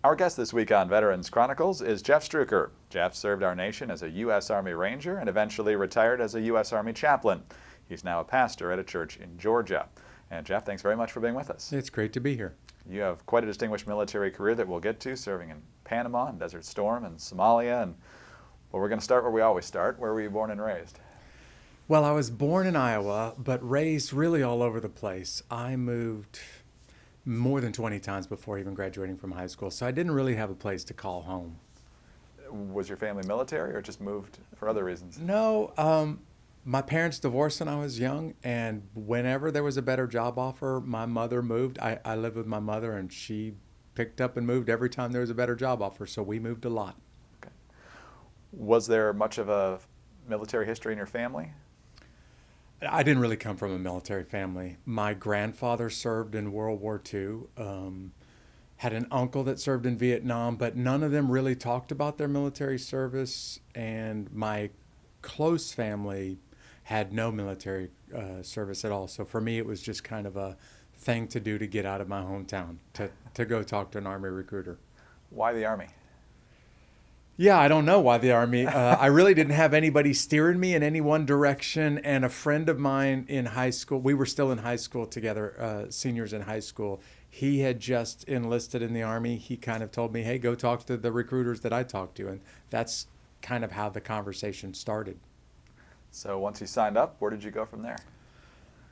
Our guest this week on Veterans Chronicles is Jeff Struecker. Jeff served our nation as a U.S. Army Ranger and eventually retired as a U.S. Army chaplain. He's now a pastor at a church in Georgia. And Jeff, thanks very much for being with us. It's great to be here. You have quite a distinguished military career that we'll get to, serving in Panama and Desert Storm and Somalia. And well, we're going to start where we always start. Where were you born and raised? Well, I was born in Iowa, but raised really all over the place. I moved more than 20 times before even graduating from high school, so I didn't really have a place to call home. Was your family military or just moved for other reasons? No, my parents divorced when I was young, and whenever there was a better job offer, my mother moved. I lived with my mother, and she picked up and moved every time there was a better job offer, so we moved a lot. Okay. Was there much of a military history in your family? I didn't really come from a military family. My grandfather served in World War II, had an uncle that served in Vietnam, but none of them really talked about their military service, and my close family had no military service at all. So for me, it was just kind of a thing to do to get out of my hometown, to go talk to an Army recruiter. Why the Army? Yeah, I don't know why the Army. I really didn't have anybody steering me in any one direction. And a friend of mine in high school, we were still in high school together, seniors in high school. He had just enlisted in the Army. He kind of told me, hey, go talk to the recruiters that I talked to. And that's kind of how the conversation started. So once you signed up, where did you go from there?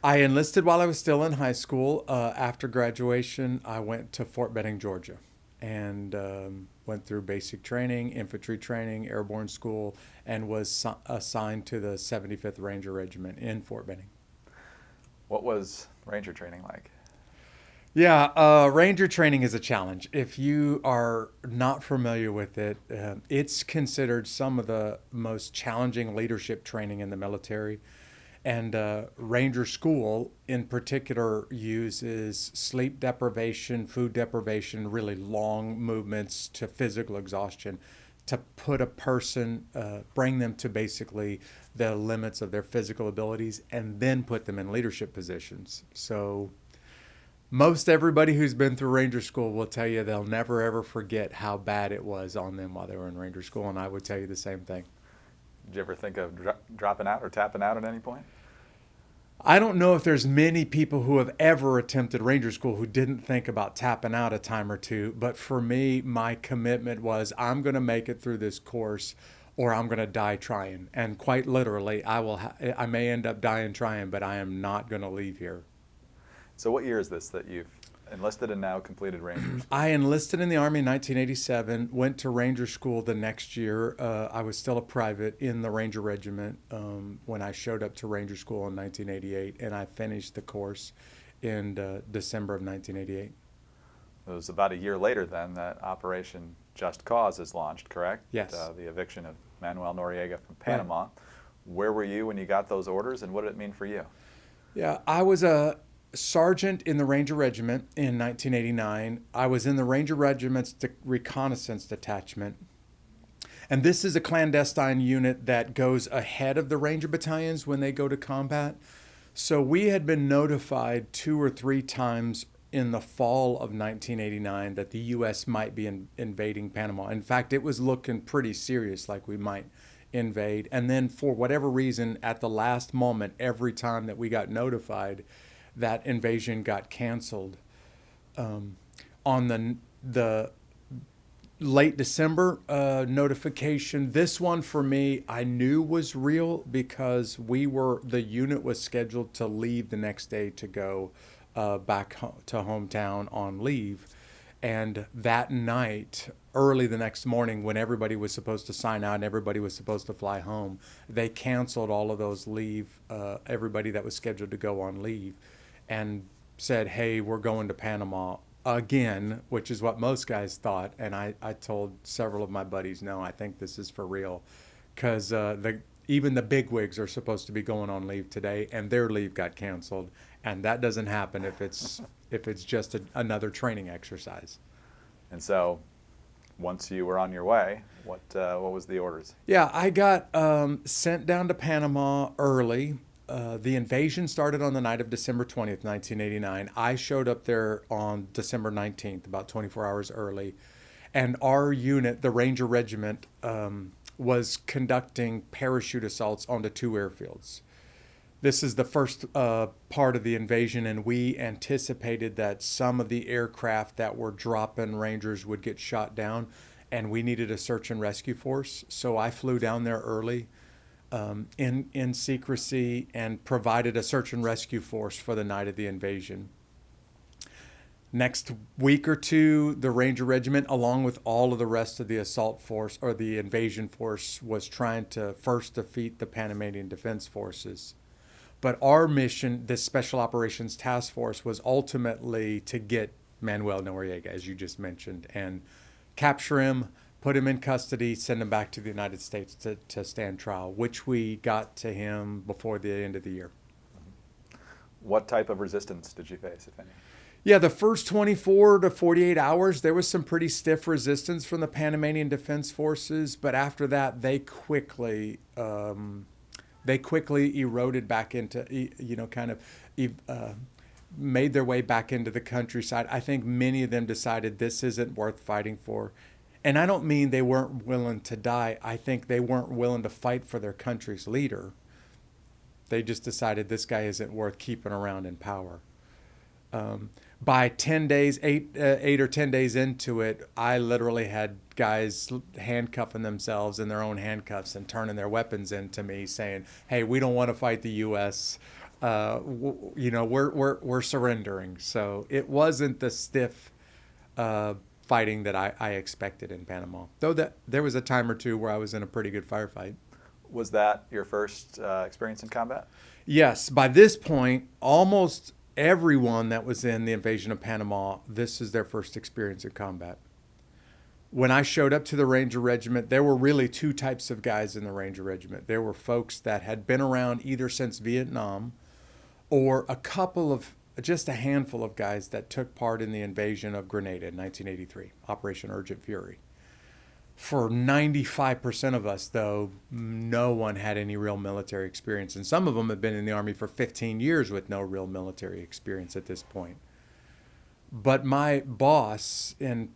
I enlisted while I was still in high school. After graduation, I went to Fort Benning, Georgia, and went through basic training, infantry training, airborne school, and was assigned to the 75th Ranger Regiment in Fort Benning. What was Ranger training like? Yeah, Ranger training is a challenge. If you are not familiar with it, it's considered some of the most challenging leadership training in the military. And Ranger School, in particular, uses sleep deprivation, food deprivation, really long movements to physical exhaustion to put a person, bring them to basically the limits of their physical abilities, and then put them in leadership positions. So most everybody who's been through Ranger School will tell you they'll never, ever forget how bad it was on them while they were in Ranger School, and I would tell you the same thing. Did you ever think of dropping out or tapping out at any point? I don't know if there's many people who have ever attempted Ranger School who didn't think about tapping out a time or two. But for me, my commitment was I'm going to make it through this course or I'm going to die trying. And quite literally, I may end up dying trying, but I am not going to leave here. So what year is this that you've enlisted and now completed Ranger School? I enlisted in the Army in 1987, went to Ranger School the next year. I was still a private in the Ranger Regiment when I showed up to Ranger School in 1988, and I finished the course in December of 1988. It was about a year later then that Operation Just Cause is launched, correct? Yes. The eviction of Manuel Noriega from Panama. Right. Where were you when you got those orders, and what did it mean for you? Yeah, I was a sergeant in the Ranger Regiment in 1989. I was in the Ranger Regiment's reconnaissance detachment. And this is a clandestine unit that goes ahead of the Ranger battalions when they go to combat. So we had been notified 2 or 3 times in the fall of 1989 that the U.S. might be invading Panama. In fact, it was looking pretty serious, like we might invade. And then for whatever reason, at the last moment, every time that we got notified, that invasion got canceled. On the late December notification, this one for me, I knew was real because the unit was scheduled to leave the next day to go back to hometown on leave. And that night, early the next morning, when everybody was supposed to sign out and everybody was supposed to fly home, they canceled all of those leave, everybody that was scheduled to go on leave, and said, hey, we're going to Panama again, which is what most guys thought. And I told several of my buddies, no, I think this is for real, because even the bigwigs are supposed to be going on leave today, and their leave got canceled. And that doesn't happen if it's just another training exercise. And so once you were on your way, what was the orders? Yeah, I got sent down to Panama early. The invasion started on the night of December 20th, 1989. I showed up there on December 19th, about 24 hours early. And our unit, the Ranger Regiment, was conducting parachute assaults onto 2 airfields. This is the first part of the invasion, and we anticipated that some of the aircraft that were dropping Rangers would get shot down, and we needed a search and rescue force. So I flew down there early in secrecy and provided a search and rescue force for the night of the invasion. Next week or two, the Ranger Regiment, along with all of the rest of the assault force or the invasion force, was trying to first defeat the Panamanian Defense Forces. But our mission, this Special Operations Task Force, was ultimately to get Manuel Noriega, as you just mentioned, and capture him, put him in custody, send him back to the United States to stand trial, which we got to him before the end of the year. What type of resistance did you face, if any? Yeah, the first 24 to 48 hours, there was some pretty stiff resistance from the Panamanian Defense Forces, but after that, they quickly eroded back into, made their way back into the countryside. I think many of them decided this isn't worth fighting for. And I don't mean they weren't willing to die. I think they weren't willing to fight for their country's leader. They just decided this guy isn't worth keeping around in power. By 10 days, 8 or 10 days into it, I literally had guys handcuffing themselves in their own handcuffs and turning their weapons into me, saying, "Hey, we don't want to fight the U.S. We're surrendering." So it wasn't the stiff fighting that I expected in Panama. Though there was a time or two where I was in a pretty good firefight. Was that your first experience in combat? Yes. By this point, almost everyone that was in the invasion of Panama, this is their first experience in combat. When I showed up to the Ranger Regiment, there were really 2 types of guys in the Ranger Regiment. There were folks that had been around either since Vietnam, or just a handful of guys that took part in the invasion of Grenada in 1983, Operation Urgent Fury. For 95% of us, though, no one had any real military experience. And some of them had been in the Army for 15 years with no real military experience at this point. But my boss and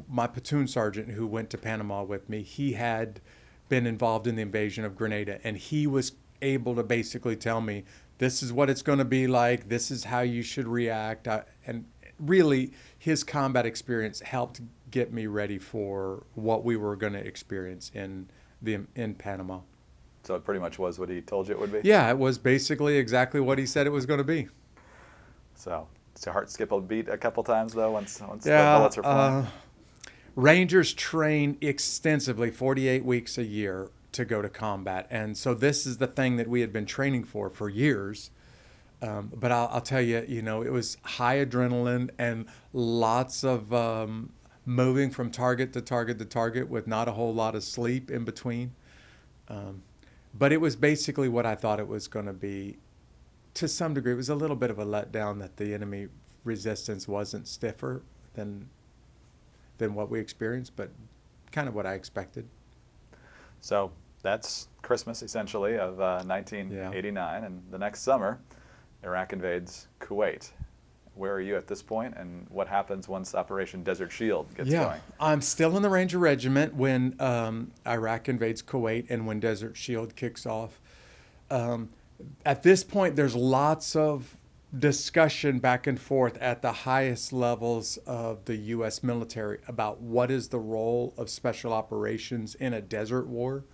my platoon sergeant who went to Panama with me, he had been involved in the invasion of Grenada. And he was able to basically tell me, this is what it's going to be like. This is how you should react. And really, his combat experience helped get me ready for what we were going to experience in Panama. So it pretty much was what he told you it would be? Yeah, it was basically exactly what he said it was going to be. So does your heart skip a beat a couple times, though, once the bullets are flying? Rangers train extensively, 48 weeks a year, to go to combat. And so this is the thing that we had been training for years. But I'll tell you, it was high adrenaline and lots of moving from target to target to target with not a whole lot of sleep in between. But it was basically what I thought it was going to be. To some degree, it was a little bit of a letdown that the enemy resistance wasn't stiffer than what we experienced, but kind of what I expected. So that's Christmas, essentially, of 1989. And the next summer, Iraq invades Kuwait. Where are you at this point, and what happens once Operation Desert Shield gets going? I'm still in the Ranger Regiment when Iraq invades Kuwait and when Desert Shield kicks off. At this point, there's lots of discussion back and forth at the highest levels of the U.S. military about what is the role of special operations in a desert war.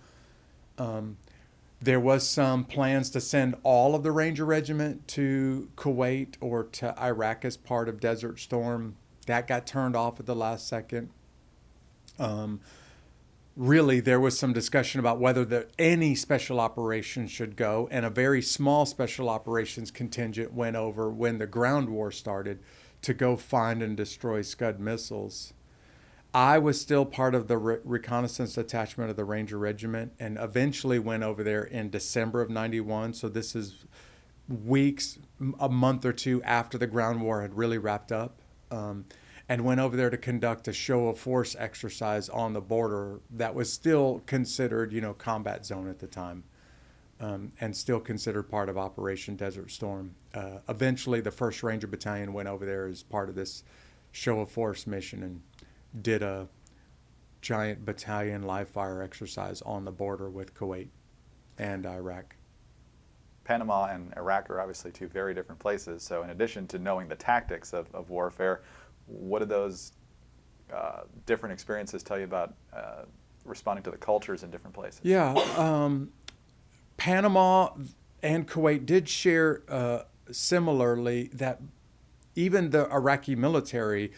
There was some plans to send all of the Ranger Regiment to Kuwait or to Iraq as part of Desert Storm. That got turned off at the last second. Really, there was some discussion about whether any special operations should go, and a very small special operations contingent went over when the ground war started to go find and destroy Scud missiles. I was still part of the reconnaissance detachment of the Ranger Regiment and eventually went over there in December of 91. So this is a month or two after the ground war had really wrapped up, and went over there to conduct a show of force exercise on the border that was still considered, combat zone at the time, and still considered part of Operation Desert Storm. Eventually, the 1st Ranger Battalion went over there as part of this show of force mission, and did a giant battalion live fire exercise on the border with Kuwait and Iraq. Panama and Iraq are obviously two very different places. So in addition to knowing the tactics of warfare, what did those different experiences tell you about responding to the cultures in different places? Yeah, Panama and Kuwait did share similarly that even the Iraqi military,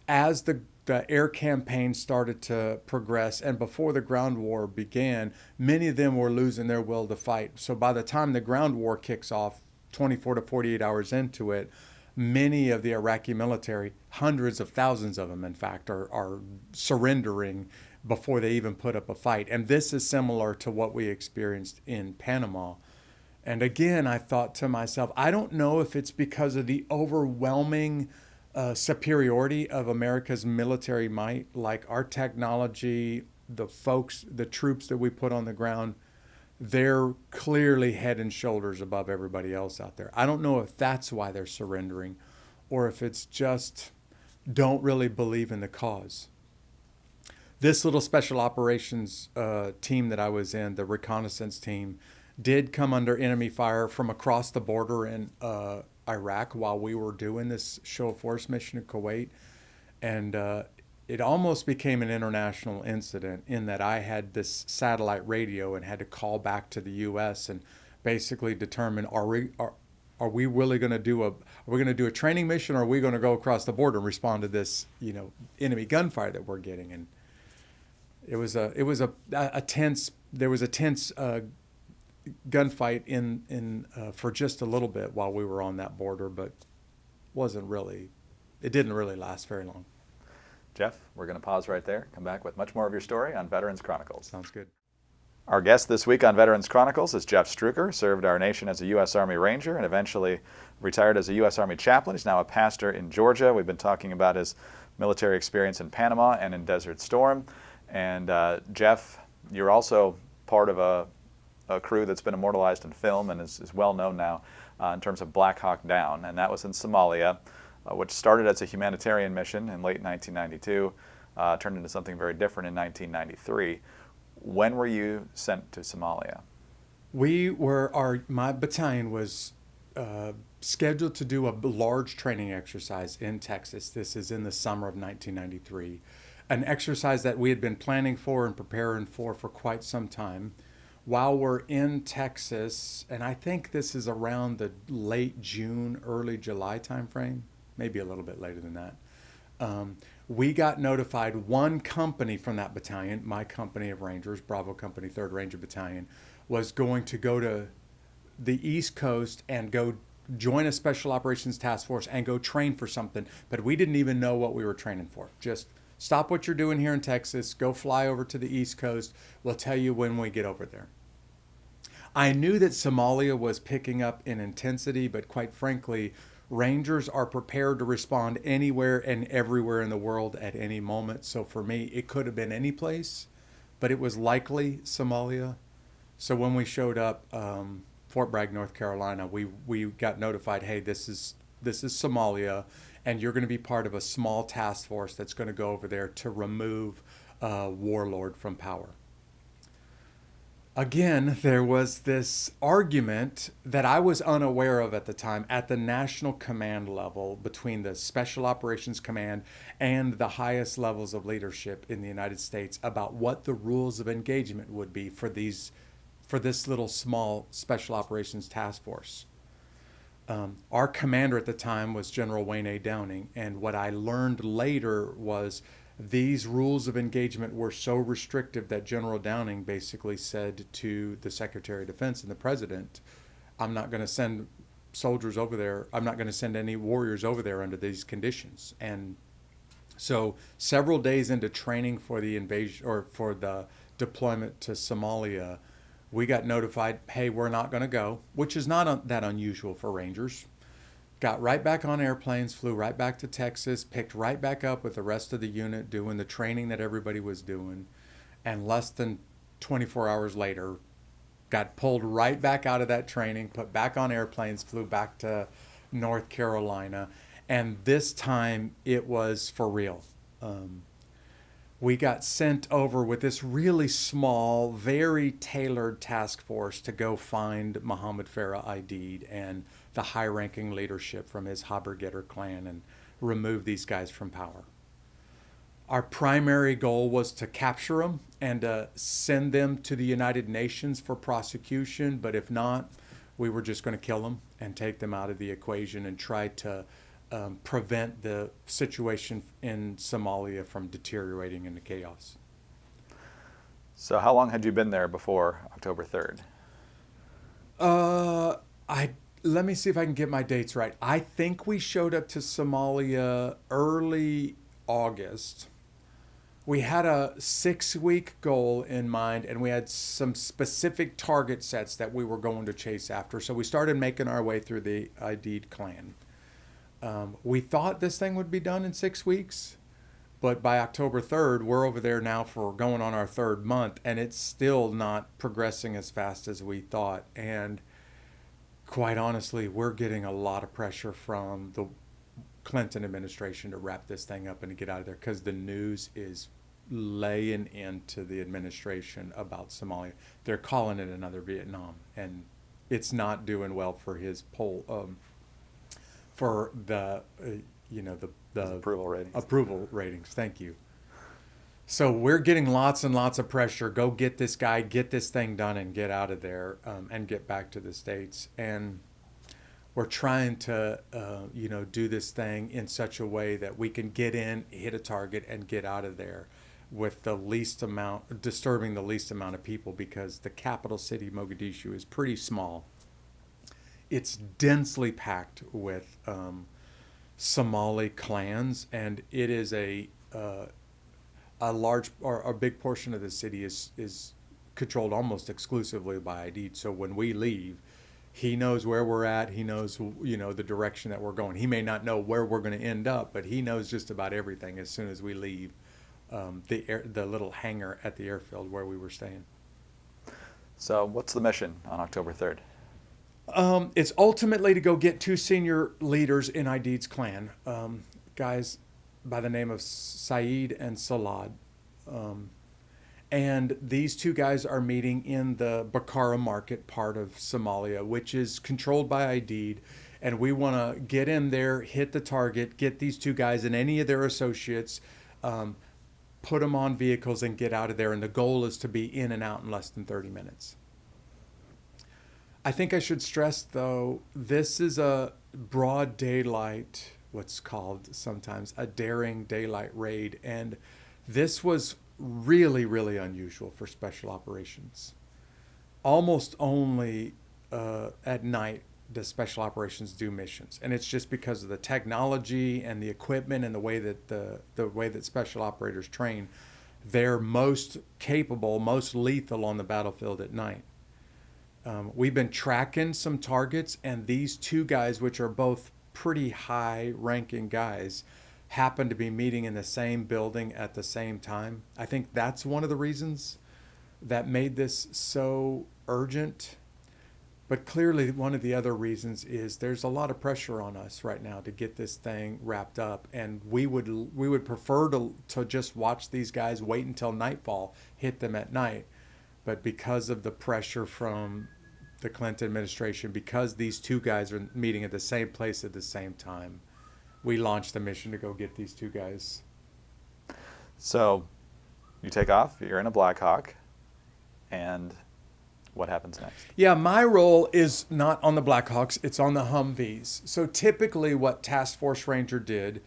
as the air campaign started to progress and before the ground war began, many of them were losing their will to fight. So by the time the ground war kicks off, 24 to 48 hours into it, many of the Iraqi military, hundreds of thousands of them, in fact, are surrendering before they even put up a fight. And this is similar to what we experienced in Panama. And again, I thought to myself, I don't know if it's because of the overwhelming superiority of America's military might, like our technology, the folks, the troops that we put on the ground, they're clearly head and shoulders above everybody else out there. I don't know if that's why they're surrendering or if it's just don't really believe in the cause. This little special operations team that I was in, the reconnaissance team, did come under enemy fire from across the border in Iraq while we were doing this show of force mission in Kuwait. And it almost became an international incident in that I had this satellite radio and had to call back to the U.S. and basically determine, are we really going to do a training mission, or are we going to go across the border and respond to this, enemy gunfire that we're getting? And there was a tense gunfight in for just a little bit while we were on that border, but it didn't really last very long. Jeff, we're going to pause right there, come back with much more of your story on Veterans Chronicles. Sounds good. Our guest this week on Veterans Chronicles is Jeff Struecker, served our nation as a U.S. Army Ranger and eventually retired as a U.S. Army chaplain. He's now a pastor in Georgia. We've been talking about his military experience in Panama and in Desert Storm. And Jeff, you're also part of a crew that's been immortalized in film and is well known now in terms of Black Hawk Down, and that was in Somalia, which started as a humanitarian mission in late 1992, turned into something very different in 1993. When were you sent to Somalia? My battalion was scheduled to do a large training exercise in Texas. This is in the summer of 1993, an exercise that we had been planning for and preparing for quite some time. While we're in Texas, and I think this is around the late June, early July timeframe, maybe a little bit later than that, we got notified, one company from that battalion, my company of Rangers, Bravo Company, 3rd Ranger Battalion, was going to go to the East Coast and go join a Special Operations Task Force and go train for something, but we didn't even know what we were training for. Just stop what you're doing here in Texas, go fly over to the East Coast, we'll tell you when we get over there. I knew that Somalia was picking up in intensity, but quite frankly, Rangers are prepared to respond anywhere and everywhere in the world at any moment. So for me, it could have been any place, but it was likely Somalia. So when we showed up, Fort Bragg, North Carolina, we got notified, hey, this is Somalia, and you're going to be part of a small task force that's going to go over there to remove a warlord from power. Again, there was this argument that I was unaware of at the time at the national command level between the Special Operations Command and the highest levels of leadership in the United States about what the rules of engagement would be for this little small Special Operations Task Force. Our commander at the time was General Wayne A. Downing, and what I learned later was these rules of engagement were so restrictive that General Downing basically said to the Secretary of Defense and the President, I'm not going to send soldiers over there. I'm not going to send any warriors over there under these conditions. And so several days into training for the invasion or for the deployment to Somalia, we got notified, hey, we're not going to go, which is not that unusual for Rangers. Got right back on airplanes, flew right back to Texas, picked right back up with the rest of the unit doing the training that everybody was doing, and less than 24 hours later, got pulled right back out of that training, put back on airplanes, flew back to North Carolina, and this time it was for real. we got sent over with this really small, very tailored task force to go find Muhammad Farah Aidid and the high-ranking leadership from his Haber-Getter clan and remove these guys from power. Our primary goal was to capture them and send them to the United Nations for prosecution, but if not, we were just going to kill them and take them out of the equation and try to prevent the situation in Somalia from deteriorating into chaos. So how long had you been there before October 3rd? Let me see if I can get my dates right. I think we showed up to Somalia early August. We had a 6-week goal in mind, and we had some specific target sets that we were going to chase after. So we started making our way through the Aidid clan. We thought this thing would be done in 6 weeks, but by October 3rd, we're over there now for going on our 3rd month, and it's still not progressing as fast as we thought. And quite honestly, we're getting a lot of pressure from the Clinton administration to wrap this thing up and to get out of there, because the news is laying into the administration about Somalia. They're calling it another Vietnam, and it's not doing well for his poll, for the Approval ratings. Approval ratings. Thank you. So we're getting lots and lots of pressure. Go get this guy, get this thing done, and get out of there, and get back to the States. And we're trying to, do this thing in such a way that we can get in, hit a target, and get out of there with disturbing the least amount of people, because the capital city, Mogadishu, is pretty small. It's densely packed with Somali clans, and it is a large or a big portion of the city is controlled almost exclusively by Aidid. So when we leave, he knows where we're at. He knows, the direction that we're going. He may not know where we're going to end up, but he knows just about everything as soon as we leave the little hangar at the airfield where we were staying. So what's the mission on October 3rd? It's ultimately to go get 2 senior leaders in Aidid's clan, guys by the name of Saeed and Salad. And these 2 guys are meeting in the Bakara market part of Somalia, which is controlled by Aidid. And we want to get in there, hit the target, get these 2 guys and any of their associates, put them on vehicles and get out of there. And the goal is to be in and out in less than 30 minutes. I think I should stress, though, this is a broad daylight, what's called sometimes a daring daylight raid. And this was really, really unusual for special operations. Almost only at night does special operations do missions. And it's just because of the technology and the equipment and the way that special operators train. They're most capable, most lethal on the battlefield at night. We've been tracking some targets, and these 2 guys, which are both pretty high-ranking guys, happen to be meeting in the same building at the same time. I think that's one of the reasons that made this so urgent. But clearly, one of the other reasons is there's a lot of pressure on us right now to get this thing wrapped up, and we would prefer to just watch these guys, wait until nightfall, hit them at night. But because of the pressure from the Clinton administration, because these 2 guys are meeting at the same place at the same time, we launched the mission to go get these 2 guys. So you take off, you're in a Black Hawk, and what happens next? Yeah, my role is not on the Black Hawks, it's on the Humvees. So typically what Task Force Ranger did,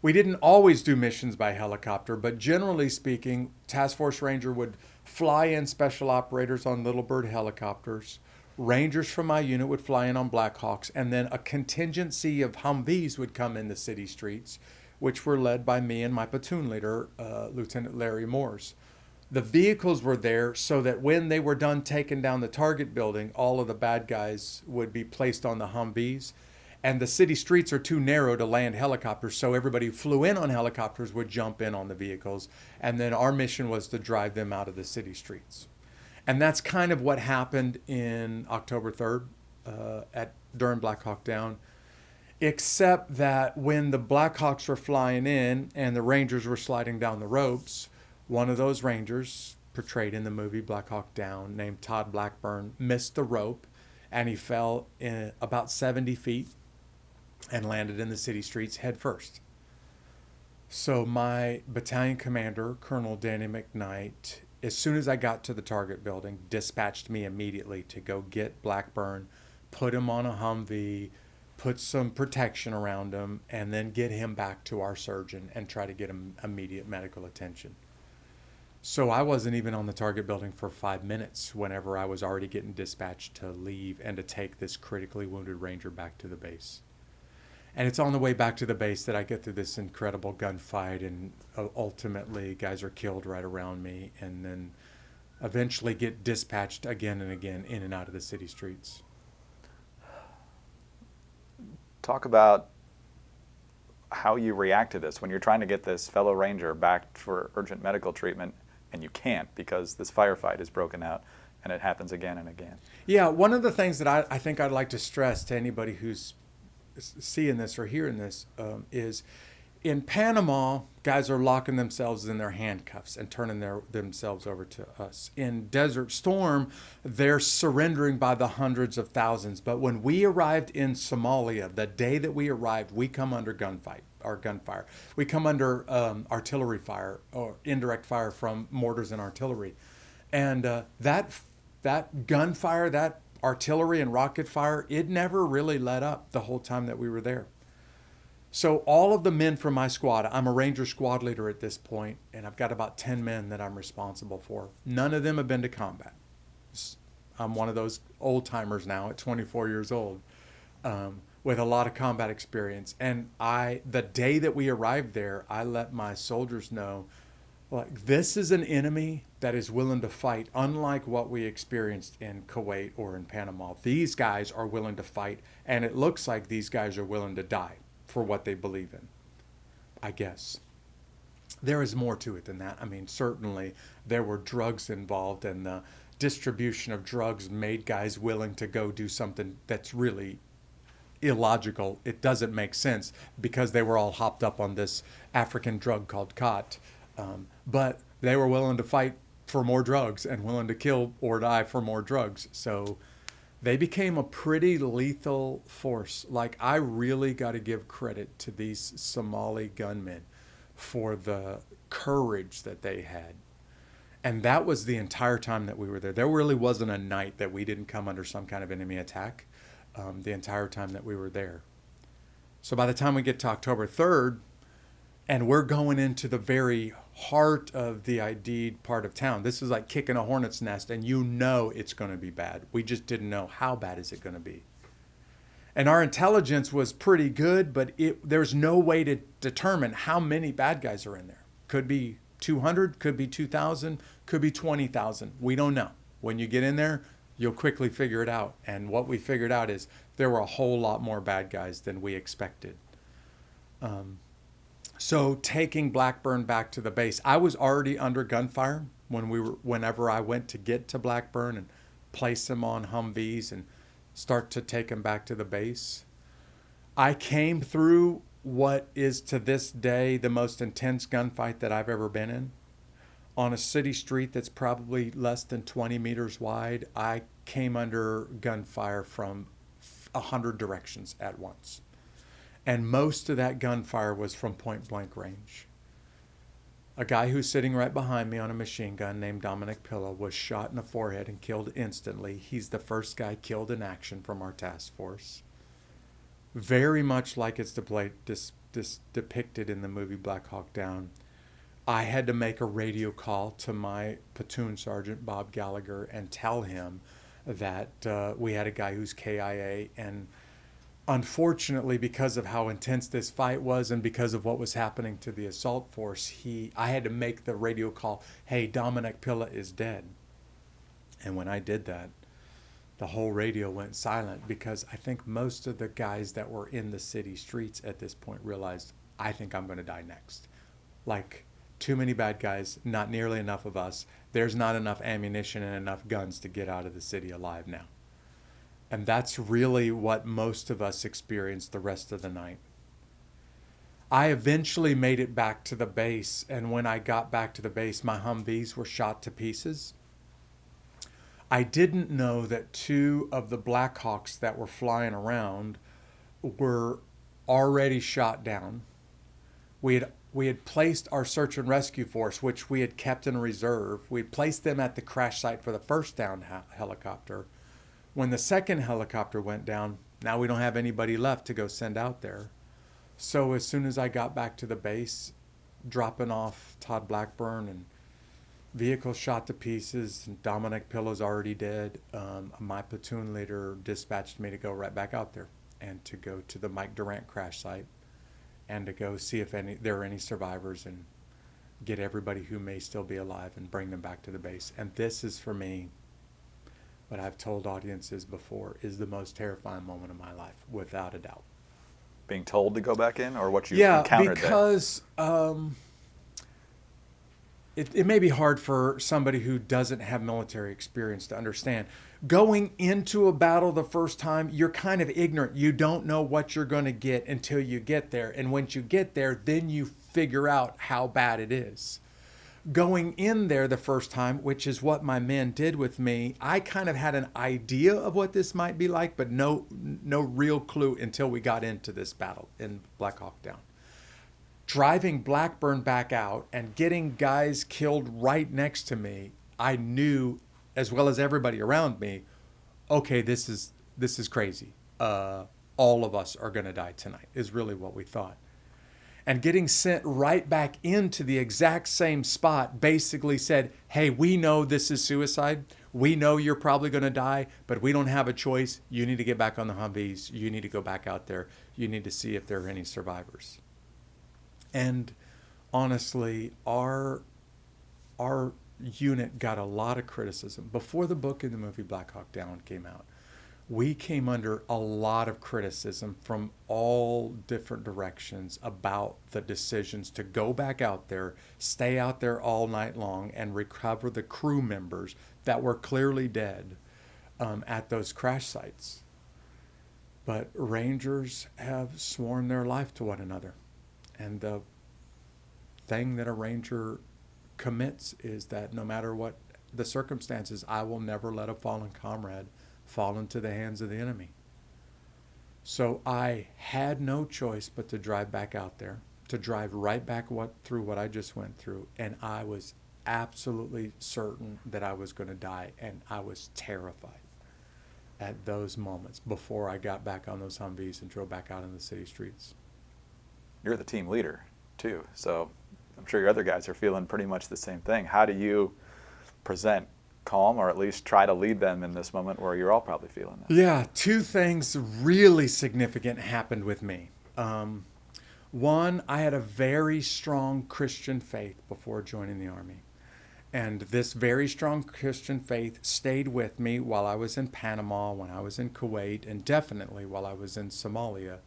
we didn't always do missions by helicopter, but generally speaking, Task Force Ranger would fly in special operators on Little Bird helicopters. Rangers from my unit would fly in on Black Hawks, and then a contingency of Humvees would come in the city streets, which were led by me and my platoon leader, Lieutenant Larry Moores. The vehicles were there so that when they were done taking down the target building, all of the bad guys would be placed on the Humvees. And the city streets are too narrow to land helicopters, so everybody who flew in on helicopters would jump in on the vehicles. And then our mission was to drive them out of the city streets. And that's kind of what happened in October 3rd during Black Hawk Down, except that when the Black Hawks were flying in and the Rangers were sliding down the ropes, One of those Rangers portrayed in the movie Black Hawk Down, named Todd Blackburn, missed the rope, and he fell in about 70 feet and landed in the city streets head first. So my battalion commander, Colonel Danny McKnight, as soon as I got to the target building, dispatched me immediately to go get Blackburn, put him on a Humvee, put some protection around him, and then get him back to our surgeon and try to get him immediate medical attention. So I wasn't even on the target building for 5 minutes whenever I was already getting dispatched to leave and to take this critically wounded Ranger back to the base. And it's on the way back to the base that I get through this incredible gunfight, and ultimately guys are killed right around me, and then eventually get dispatched again and again in and out of the city streets. Talk about how you react to this when you're trying to get this fellow Ranger back for urgent medical treatment and you can't because this firefight is broken out, and it happens again and again. Yeah, one of the things that I think I'd like to stress to anybody who's seeing this or hearing this is in Panama, guys are locking themselves in their handcuffs and turning themselves over to us. In Desert Storm, they're surrendering by the hundreds of thousands. But when we arrived in Somalia, the day that we arrived, we come under gunfire. We come under artillery fire or indirect fire from mortars and artillery. And that gunfire, that artillery and rocket fire, it never really let up the whole time that we were there. So all of the men from my squad, I'm a Ranger squad leader at this point, and I've got about 10 men that I'm responsible for. None of them have been to combat. I'm one of those old timers now at 24 years old with a lot of combat experience. And the day that we arrived there, I let my soldiers know, like, this is an enemy that is willing to fight, unlike what we experienced in Kuwait or in Panama. These guys are willing to fight, and it looks like these guys are willing to die for what they believe in, I guess. There is more to it than that. I mean, certainly there were drugs involved, and the distribution of drugs made guys willing to go do something that's really illogical. It doesn't make sense because they were all hopped up on this African drug called khat. But they were willing to fight for more drugs and willing to kill or die for more drugs. So they became a pretty lethal force. Like, I really got to give credit to these Somali gunmen for the courage that they had. And that was the entire time that we were there. There really wasn't a night that we didn't come under some kind of enemy attack the entire time that we were there. So by the time we get to October 3rd, and we're going into the very heart of the ID'd part of town. This is like kicking a hornet's nest, and you know it's going to be bad. We just didn't know how bad is it going to be. And our intelligence was pretty good, but there's no way to determine how many bad guys are in there. Could be 200, could be 2,000, could be 20,000. We don't know. When you get in there, you'll quickly figure it out. And what we figured out is there were a whole lot more bad guys than we expected. So taking Blackburn back to the base, I was already under gunfire whenever I went to get to Blackburn and place him on Humvees and start to take him back to the base. I came through what is to this day the most intense gunfight that I've ever been in. On a city street that's probably less than 20 meters wide, I came under gunfire from 100 directions at once. And most of that gunfire was from point-blank range. A guy who's sitting right behind me on a machine gun named Dominic Pilla was shot in the forehead and killed instantly. He's the first guy killed in action from our task force. Very much like it's depicted in the movie Black Hawk Down. I had to make a radio call to my platoon sergeant, Bob Gallagher, and tell him that we had a guy who's KIA, and unfortunately, because of how intense this fight was and because of what was happening to the assault force, I had to make the radio call, hey, Dominic Pilla is dead. And when I did that, the whole radio went silent because I think most of the guys that were in the city streets at this point realized, I think I'm going to die next. Like, too many bad guys, not nearly enough of us. There's not enough ammunition and enough guns to get out of the city alive now. And that's really what most of us experienced the rest of the night. I eventually made it back to the base, and when I got back to the base, my Humvees were shot to pieces. I didn't know that 2 of the Black Hawks that were flying around were already shot down. We had placed our search and rescue force, which we had kept in reserve. We had placed them at the crash site for the first downed helicopter. When the second helicopter went down, now we don't have anybody left to go send out there. So as soon as I got back to the base, dropping off Todd Blackburn and vehicles shot to pieces, and Dominic Pillow's already dead, my platoon leader dispatched me to go right back out there and to go to the Mike Durant crash site and to go see if there are any survivors and get everybody who may still be alive and bring them back to the base. And this is, for me, what I've told audiences before, is the most terrifying moment of my life, without a doubt. Being told to go back in, or what you encountered there? Yeah, because it may be hard for somebody who doesn't have military experience to understand. Going into a battle the first time, you're kind of ignorant. You don't know what you're going to get until you get there. And once you get there, then you figure out how bad it is. Going in there the first time, which is what my men did with me, I kind of had an idea of what this might be like, but no real clue until we got into this battle in Black Hawk Down. Driving Blackburn back out and getting guys killed right next to me, I knew, as well as everybody around me, okay, this is crazy. All of us are going to die tonight, is really what we thought. And getting sent right back into the exact same spot basically said, hey, we know this is suicide. We know you're probably going to die, but we don't have a choice. You need to get back on the Humvees. You need to go back out there. You need to see if there are any survivors. And honestly, our unit got a lot of criticism. Before the book and the movie Black Hawk Down came out, we came under a lot of criticism from all different directions about the decisions to go back out there, stay out there all night long, and recover the crew members that were clearly dead at those crash sites. But Rangers have sworn their life to one another. And the thing that a Ranger commits is that no matter what the circumstances, I will never let a fallen comrade fall into the hands of the enemy. So I had no choice but to drive back out there, to drive right back through what I just went through. And I was absolutely certain that I was going to die, and I was terrified at those moments before I got back on those Humvees and drove back out in the city streets. You're the team leader, too, so I'm sure your other guys are feeling pretty much the same thing. How do you present calm, or at least try to lead them in this moment where you're all probably feeling that? Yeah, 2 things really significant happened with me. One, I had a very strong Christian faith before joining the Army. And this very strong Christian faith stayed with me while I was in Panama, when I was in Kuwait, and definitely while I was in Somalia.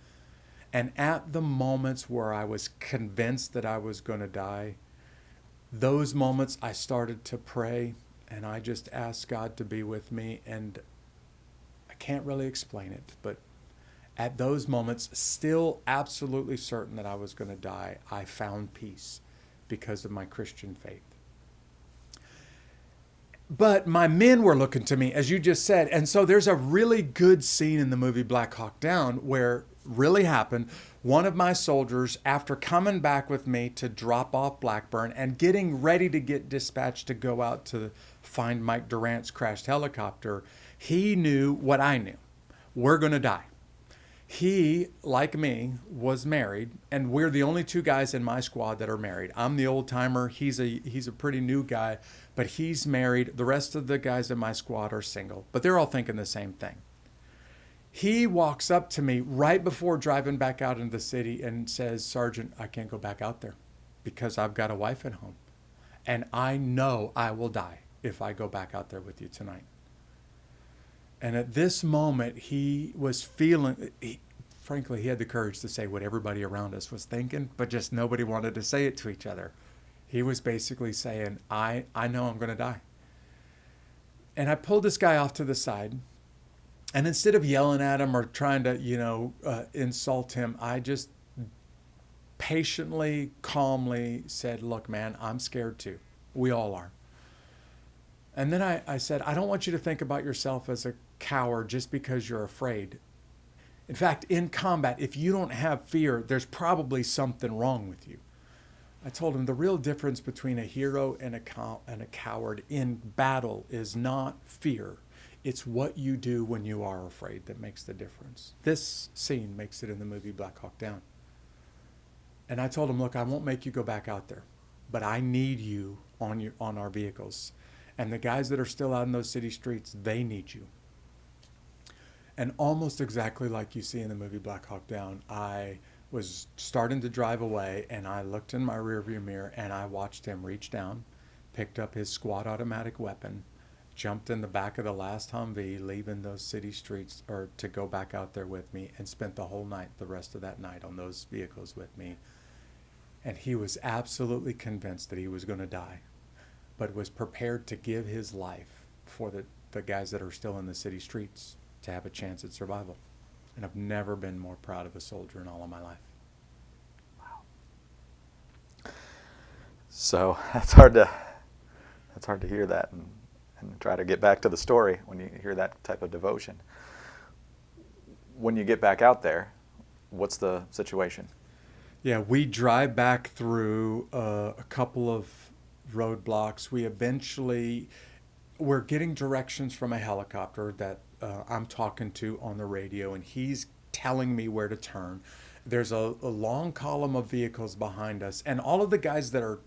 And at the moments where I was convinced that I was going to die, those moments I started to pray, and I just asked God to be with me. And I can't really explain it, but at those moments, still absolutely certain that I was going to die, I found peace because of my Christian faith. But my men were looking to me, as you just said. And so there's a really good scene in the movie Black Hawk Down where really happened. One of my soldiers, after coming back with me to drop off Blackburn and getting ready to get dispatched to go out to find Mike Durant's crashed helicopter, he knew what I knew. We're going to die. He, like me, was married, and we're the only 2 guys in my squad that are married. I'm the old timer. He's a pretty new guy, but he's married. The rest of the guys in my squad are single, but they're all thinking the same thing. He walks up to me right before driving back out into the city and says, "Sergeant, I can't go back out there because I've got a wife at home, and I know I will die if I go back out there with you tonight." And at this moment, he was feeling, frankly, he had the courage to say what everybody around us was thinking, but just nobody wanted to say it to each other. He was basically saying, I know I'm going to die. And I pulled this guy off to the side, and instead of yelling at him or trying to, insult him, I just patiently, calmly said, look, man, I'm scared too. We all are. And then I said, I don't want you to think about yourself as a coward just because you're afraid. In fact, in combat, if you don't have fear, there's probably something wrong with you. I told him the real difference between a hero and a coward in battle is not fear. It's what you do when you are afraid that makes the difference. This scene makes it in the movie Black Hawk Down. And I told him, look, I won't make you go back out there, but I need you on our vehicles. And the guys that are still out in those city streets, they need you. And almost exactly like you see in the movie Black Hawk Down, I was starting to drive away, and I looked in my rearview mirror, and I watched him reach down, picked up his squad automatic weapon, jumped in the back of the last Humvee, leaving those city streets or to go back out there with me, and spent the whole night, the rest of that night, on those vehicles with me. And he was absolutely convinced that he was going to die, but was prepared to give his life for the guys that are still in the city streets to have a chance at survival. And I've never been more proud of a soldier in all of my life. Wow. So that's hard to hear that and try to get back to the story when you hear that type of devotion. When you get back out there, what's the situation? Yeah, we drive back through a couple of roadblocks. We're getting directions from a helicopter that I'm talking to on the radio, and he's telling me where to turn. There's a long column of vehicles behind us, and all of the guys that are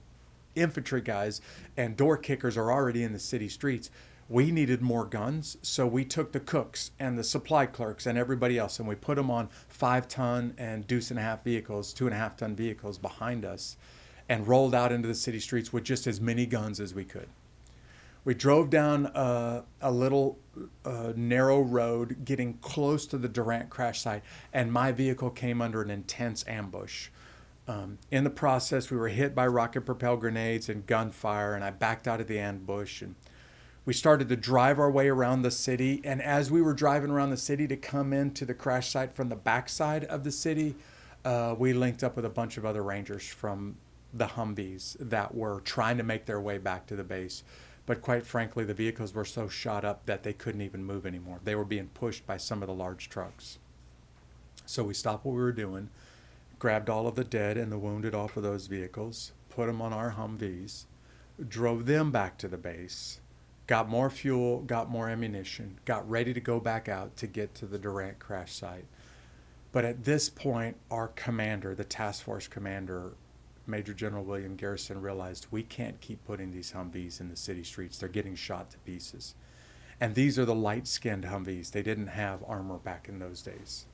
infantry guys and door kickers are already in the city streets. We needed more guns, so we took the cooks and the supply clerks and everybody else, and we put them on 5-ton and deuce-and-a-half vehicles, 2.5-ton vehicles behind us, and rolled out into the city streets with just as many guns as we could. We drove down a little narrow road, getting close to the Durant crash site, and my vehicle came under an intense ambush. In the process, we were hit by rocket-propelled grenades and gunfire, and I backed out of the ambush. And we started to drive our way around the city, and as we were driving around the city to come into the crash site from the backside of the city, we linked up with a bunch of other Rangers from the Humvees that were trying to make their way back to the base. But quite frankly, the vehicles were so shot up that they couldn't even move anymore. They were being pushed by some of the large trucks. So we stopped what we were doing, grabbed all of the dead and the wounded off of those vehicles, put them on our Humvees, drove them back to the base, got more fuel, got more ammunition, got ready to go back out to get to the Durant crash site. But at this point, our commander, the task force commander, Major General William Garrison, realized we can't keep putting these Humvees in the city streets. They're getting shot to pieces. And these are the light-skinned Humvees. They didn't have armor back in those days.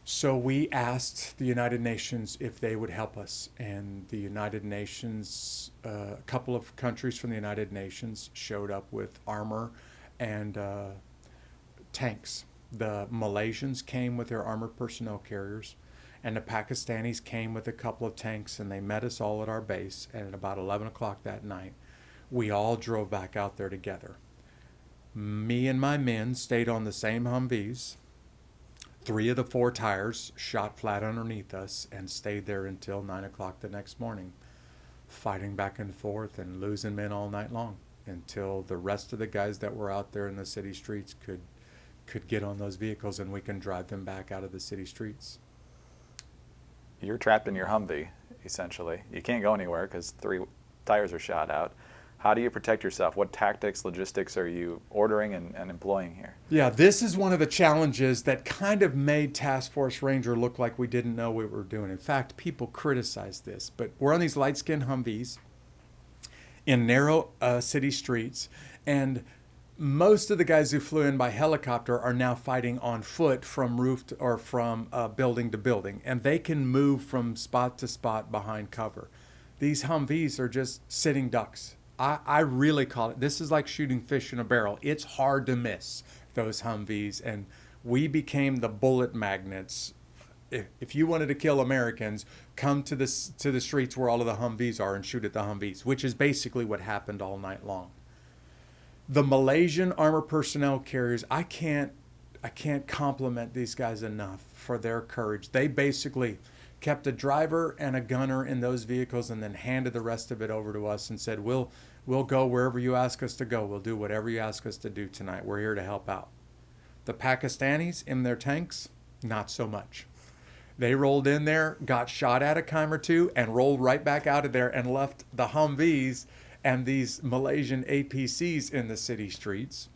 So we asked the United Nations if they would help us. And the United Nations, a couple of countries from the United Nations showed up with armor and tanks. The Malaysians came with their armored personnel carriers, and the Pakistanis came with a couple of tanks, and they met us all at our base. And at about 11 o'clock that night, we all drove back out there together. Me and my men stayed on the same Humvees. 3 of the 4 tires shot flat underneath us and stayed there until 9 o'clock the next morning, fighting back and forth and losing men all night long until the rest of the guys that were out there in the city streets could get on those vehicles and we can drive them back out of the city streets. You're trapped in your Humvee, essentially. You can't go anywhere because 3 tires are shot out. How do you protect yourself? What tactics, logistics are you ordering and employing here? Yeah, this is one of the challenges that kind of made Task Force Ranger look like we didn't know what we were doing. In fact, people criticize this, but we're on these light-skinned Humvees in narrow city streets, and most of the guys who flew in by helicopter are now fighting on foot from roof to, or from building to building, and they can move from spot to spot behind cover. These Humvees are just sitting ducks. I really call it, this is like shooting fish in a barrel. It's hard to miss those Humvees, and we became the bullet magnets. If you wanted to kill Americans, come to the streets where all of the Humvees are and shoot at the Humvees, which is basically what happened all night long. The Malaysian armor personnel carriers, I can't compliment these guys enough for their courage. They basically kept a driver and a gunner in those vehicles, and then handed the rest of it over to us and said, we'll go wherever you ask us to go. We'll do whatever you ask us to do tonight. We're here to help out. The Pakistanis in their tanks, not so much. They rolled in there, got shot at a time or two, and rolled right back out of there and left the Humvees and these Malaysian APCs in the city streets.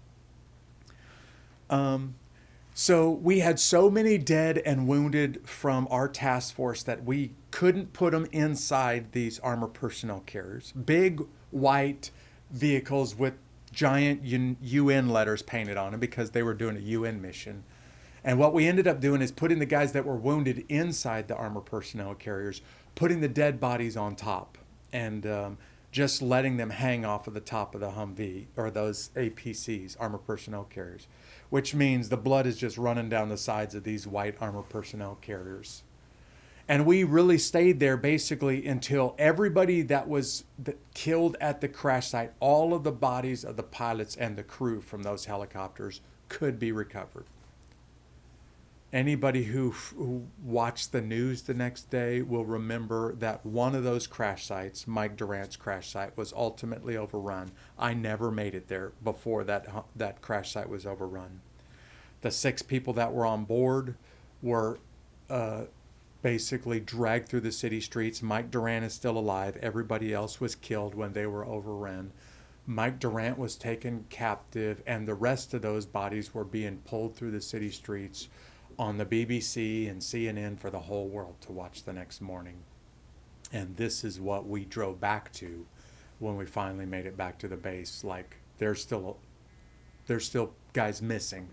So we had so many dead and wounded from our task force that we couldn't put them inside these armored personnel carriers. Big white vehicles with giant UN letters painted on them because they were doing a UN mission. And what we ended up doing is putting the guys that were wounded inside the armored personnel carriers, putting the dead bodies on top, and just letting them hang off of the top of the Humvee, or those APCs, armored personnel carriers, which means the blood is just running down the sides of these white armored personnel carriers. And we really stayed there basically until everybody that was killed at the crash site, all of the bodies of the pilots and the crew from those helicopters could be recovered. Anybody who watched the news the next day will remember that one of those crash sites, Mike Durant's crash site, was ultimately overrun. I never made it there before that crash site was overrun. The 6 people that were on board were basically dragged through the city streets. Mike Durant is still alive. Everybody else was killed when they were overrun. Mike Durant was taken captive, and the rest of those bodies were being pulled through the city streets on the BBC and CNN for the whole world to watch the next morning. And this is what we drove back to when we finally made it back to the base. Like, there's still guys missing,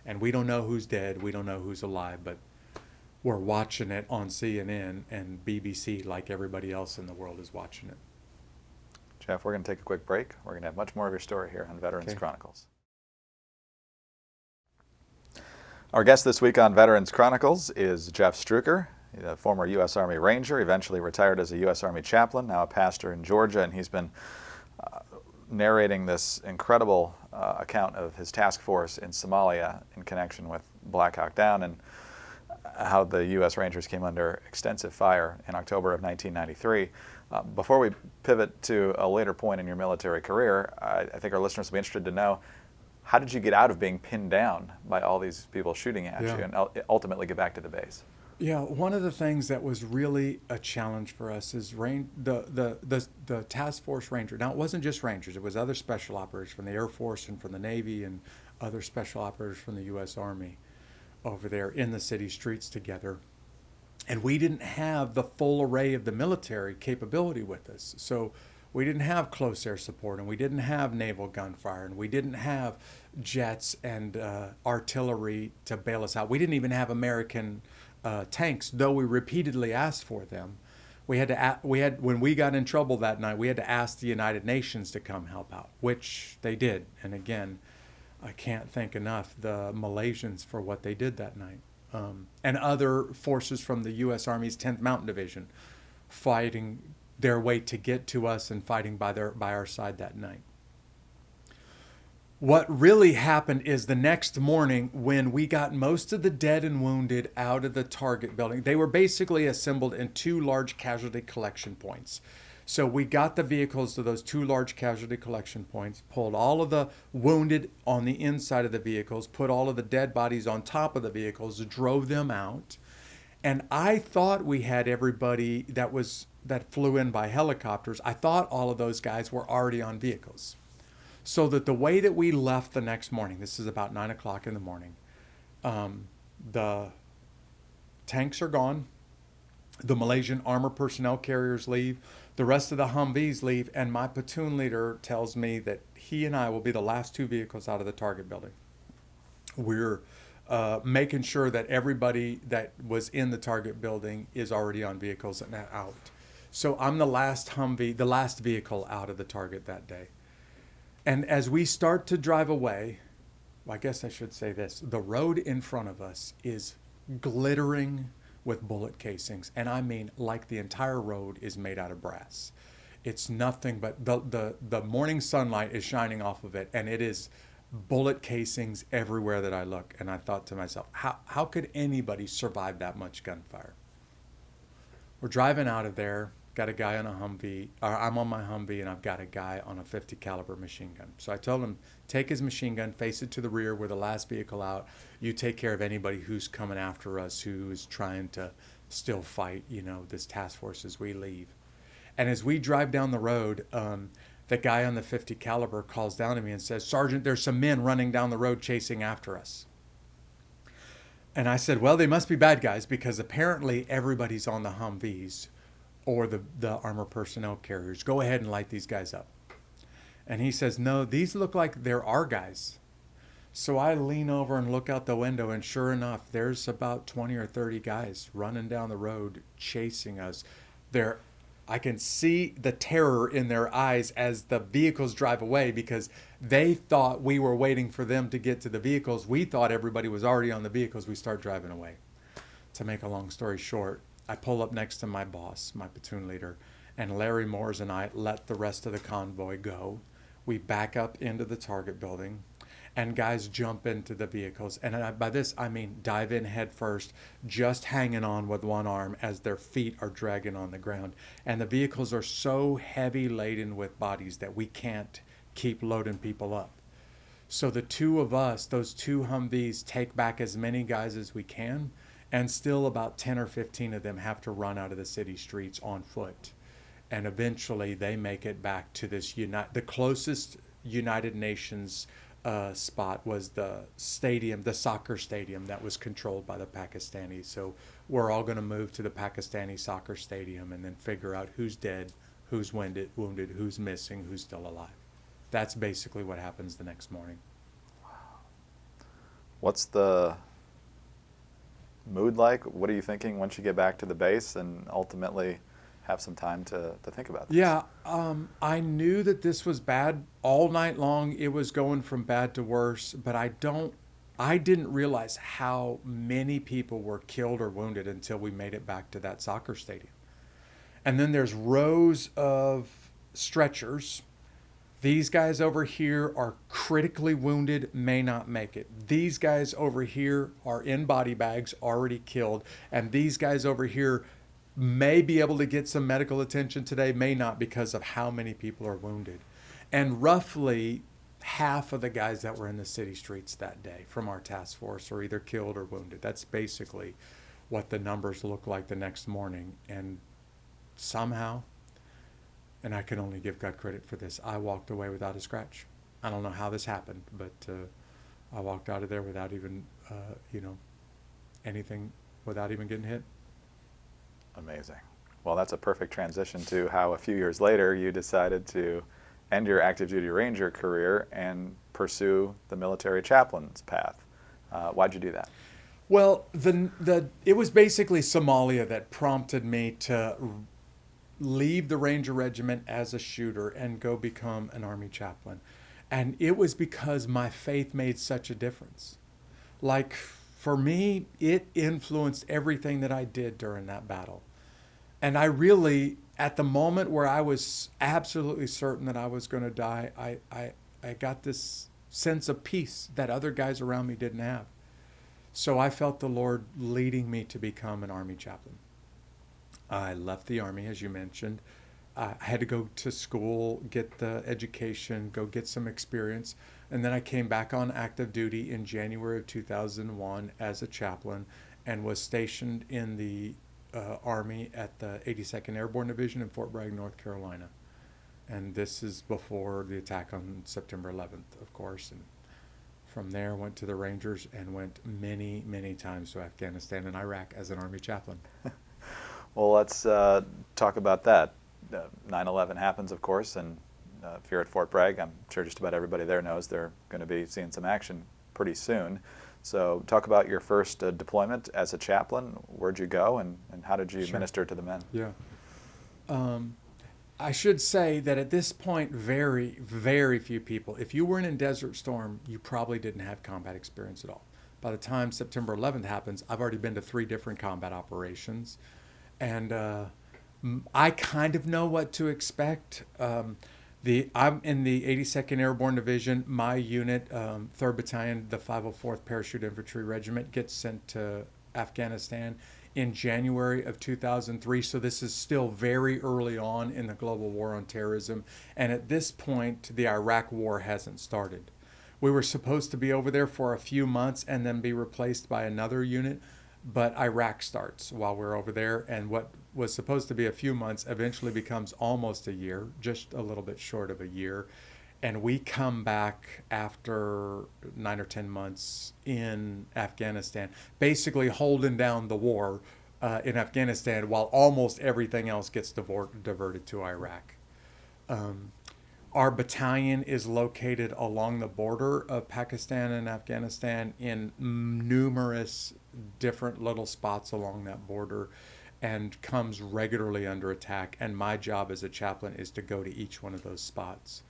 and we don't know who's dead, we don't know who's alive, but we're watching it on CNN and BBC like everybody else in the world is watching it. Jeff, we're going to take a quick break. We're going to have much more of your story here on Veterans Okay. Chronicles. Our guest this week on Veterans Chronicles is Jeff Struecker, a former U.S. Army Ranger, eventually retired as a U.S. Army chaplain, now a pastor in Georgia, and he's been narrating this incredible account of his task force in Somalia in connection with Black Hawk Down and how the U.S. Rangers came under extensive fire in October of 1993. Before we pivot to a later point in your military career, I think our listeners will be interested to know, how did you get out of being pinned down by all these people shooting at you and ultimately get back to the base? Yeah, one of the things that was really a challenge for us is the task force ranger. Now, it wasn't just Rangers. It was other special operators from the Air Force and from the Navy and other special operators from the U.S. Army over there in the city streets together. And we didn't have the full array of the military capability with us. So we didn't have close air support, and we didn't have naval gunfire, and we didn't have jets and artillery to bail us out. We didn't even have American tanks, though we repeatedly asked for them. When we got in trouble that night, we had to ask the United Nations to come help out, which they did. And again, I can't thank enough the Malaysians for what they did that night. And other forces from the U.S. Army's 10th Mountain Division fighting their way to get to us and fighting by our side that night. What really happened is the next morning, when we got most of the dead and wounded out of the target building, they were basically assembled in 2 large casualty collection points. So we got the vehicles to those 2 large casualty collection points, pulled all of the wounded on the inside of the vehicles, put all of the dead bodies on top of the vehicles, drove them out. And I thought we had everybody that flew in by helicopters. I thought all of those guys were already on vehicles. So that the way that we left the next morning, this is about 9 o'clock in the morning, the tanks are gone, the Malaysian armor personnel carriers leave, the rest of the Humvees leave, and my platoon leader tells me that he and I will be the last 2 vehicles out of the target building. We're making sure that everybody that was in the target building is already on vehicles and out. So I'm the last Humvee, the last vehicle out of the target that day. And as we start to drive away, I guess I should say this, the road in front of us is glittering with bullet casings. And I mean, like the entire road is made out of brass. It's nothing but the morning sunlight is shining off of it, and it is bullet casings everywhere that I look. And I thought to myself, how could anybody survive that much gunfire? We're driving out of there. Got a guy on a Humvee, or I'm on my Humvee, and I've got a guy on a 50 caliber machine gun. So I told him, take his machine gun, face it to the rear. We're the last vehicle out. You take care of anybody who's coming after us, who is trying to still fight, this task force as we leave. And as we drive down the road, the guy on the 50 caliber calls down to me and says, Sergeant, there's some men running down the road chasing after us. And I said, well, they must be bad guys, because apparently everybody's on the Humvees or the armor personnel carriers. Go ahead and light these guys up. And he says, no, these look like they're our guys. So I lean over and look out the window, and sure enough, there's about 20 or 30 guys running down the road chasing us. I can see the terror in their eyes as the vehicles drive away, because they thought we were waiting for them to get to the vehicles. We thought everybody was already on the vehicles. We start driving away. To make a long story short, I pull up next to my boss, my platoon leader, and Larry Moores and I let the rest of the convoy go. We back up into the target building, and guys jump into the vehicles. And by this, I mean dive in head first, just hanging on with one arm as their feet are dragging on the ground. And the vehicles are so heavy laden with bodies that we can't keep loading people up. So the two of us, those two Humvees, take back as many guys as we can, and still about 10 or 15 of them have to run out of the city streets on foot. And eventually they make it back to this the closest United Nations spot was the stadium, the soccer stadium that was controlled by the Pakistanis. So we're all going to move to the Pakistani soccer stadium and then figure out who's dead, who's wounded, who's missing, who's still alive. That's basically what happens the next morning. What's the mood like? What are you thinking once you get back to the base and ultimately have some time to think about this? Yeah, I knew that this was bad all night long. It was going from bad to worse, but I didn't realize how many people were killed or wounded until we made it back to that soccer stadium. And then there's rows of stretchers. These guys over here are critically wounded, may not make it. These guys over here are in body bags, already killed. And these guys over here may be able to get some medical attention today, may not, because of how many people are wounded. And roughly half of the guys that were in the city streets that day from our task force are either killed or wounded. That's basically what the numbers look like the next morning. And somehow, and I can only give God credit for this, I walked away without a scratch. I don't know how this happened, but I walked out of there without even, anything, without even getting hit. Amazing. Well, that's a perfect transition to how a few years later you decided to end your active duty ranger career and pursue the military chaplain's path. Why'd you do that? Well, it was basically Somalia that prompted me to leave the Ranger Regiment as a shooter and go become an Army chaplain. And it was because my faith made such a difference. Like, for me, it influenced everything that I did during that battle. And I really, at the moment where I was absolutely certain that I was going to die, I got this sense of peace that other guys around me didn't have. So I felt the Lord leading me to become an Army chaplain. I left the Army, as you mentioned. I had to go to school, get the education, go get some experience. And then I came back on active duty in January of 2001 as a chaplain and was stationed in the Army at the 82nd Airborne Division in Fort Bragg, North Carolina. And this is before the attack on September 11th, of course. And from there, went to the Rangers and went many, many times to Afghanistan and Iraq as an Army chaplain. Well, let's talk about that. 9/11 happens, of course, and if you're at Fort Bragg, I'm sure just about everybody there knows they're going to be seeing some action pretty soon. So talk about your first deployment as a chaplain. Where'd you go, and how did you minister to the men? Yeah. I should say that at this point, very, very few people, if you weren't in Desert Storm, you probably didn't have combat experience at all. By the time September 11th happens, I've already been to 3 different combat operations. And I kind of know what to expect. I'm in the 82nd Airborne Division. My unit, 3rd Battalion, the 504th Parachute Infantry Regiment, gets sent to Afghanistan in January of 2003. So this is still very early on in the global war on terrorism. And at this point, the Iraq war hasn't started. We were supposed to be over there for a few months and then be replaced by another unit, but Iraq starts while we're over there. And what was supposed to be a few months eventually becomes almost a year, just a little bit short of a year. And we come back after 9 or 10 months in Afghanistan, basically holding down the war in Afghanistan while almost everything else gets diverted to Iraq. Our battalion is located along the border of Pakistan and Afghanistan in numerous different little spots along that border, and comes regularly under attack. And my job as a chaplain is to go to each one of those spots.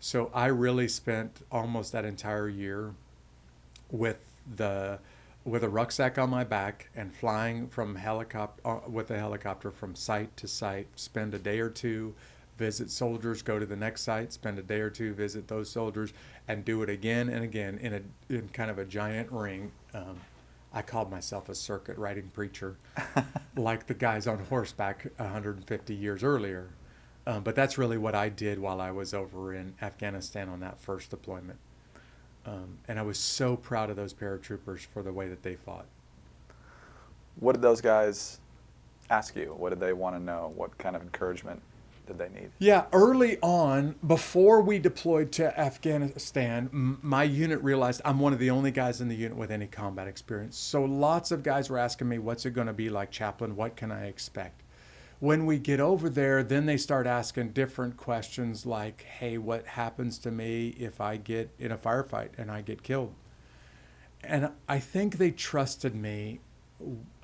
So I really spent almost that entire year with a rucksack on my back and flying from with a helicopter from site to site, spend a day or two, visit soldiers, go to the next site, spend a day or two, visit those soldiers, and do it again and again in kind of a giant ring. I called myself a circuit riding preacher, like the guys on horseback 150 years earlier. But that's really what I did while I was over in Afghanistan on that first deployment. And I was so proud of those paratroopers for the way that they fought. What did those guys ask you? What did they want to know? What kind of encouragement did they need? Yeah, early on, before we deployed to Afghanistan, my unit realized I'm one of the only guys in the unit with any combat experience. So lots of guys were asking me, what's it going to be like, chaplain? What can I expect? When we get over there, then they start asking different questions like, hey, what happens to me if I get in a firefight and I get killed? And I think they trusted me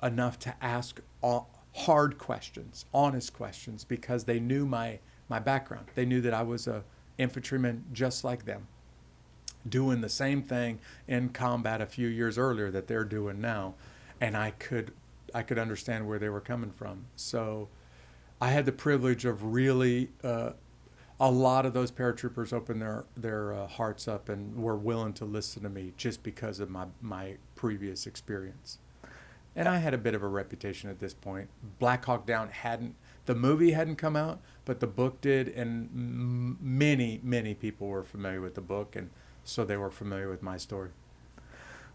enough to ask hard questions, honest questions, because they knew my background. They knew that I was a infantryman just like them, doing the same thing in combat a few years earlier that they're doing now. And I could understand where they were coming from. So I had the privilege of really, a lot of those paratroopers opened their hearts up and were willing to listen to me just because of my previous experience. And I had a bit of a reputation at this point. Black Hawk Down the movie hadn't come out, but the book did, and many, many people were familiar with the book, and so they were familiar with my story.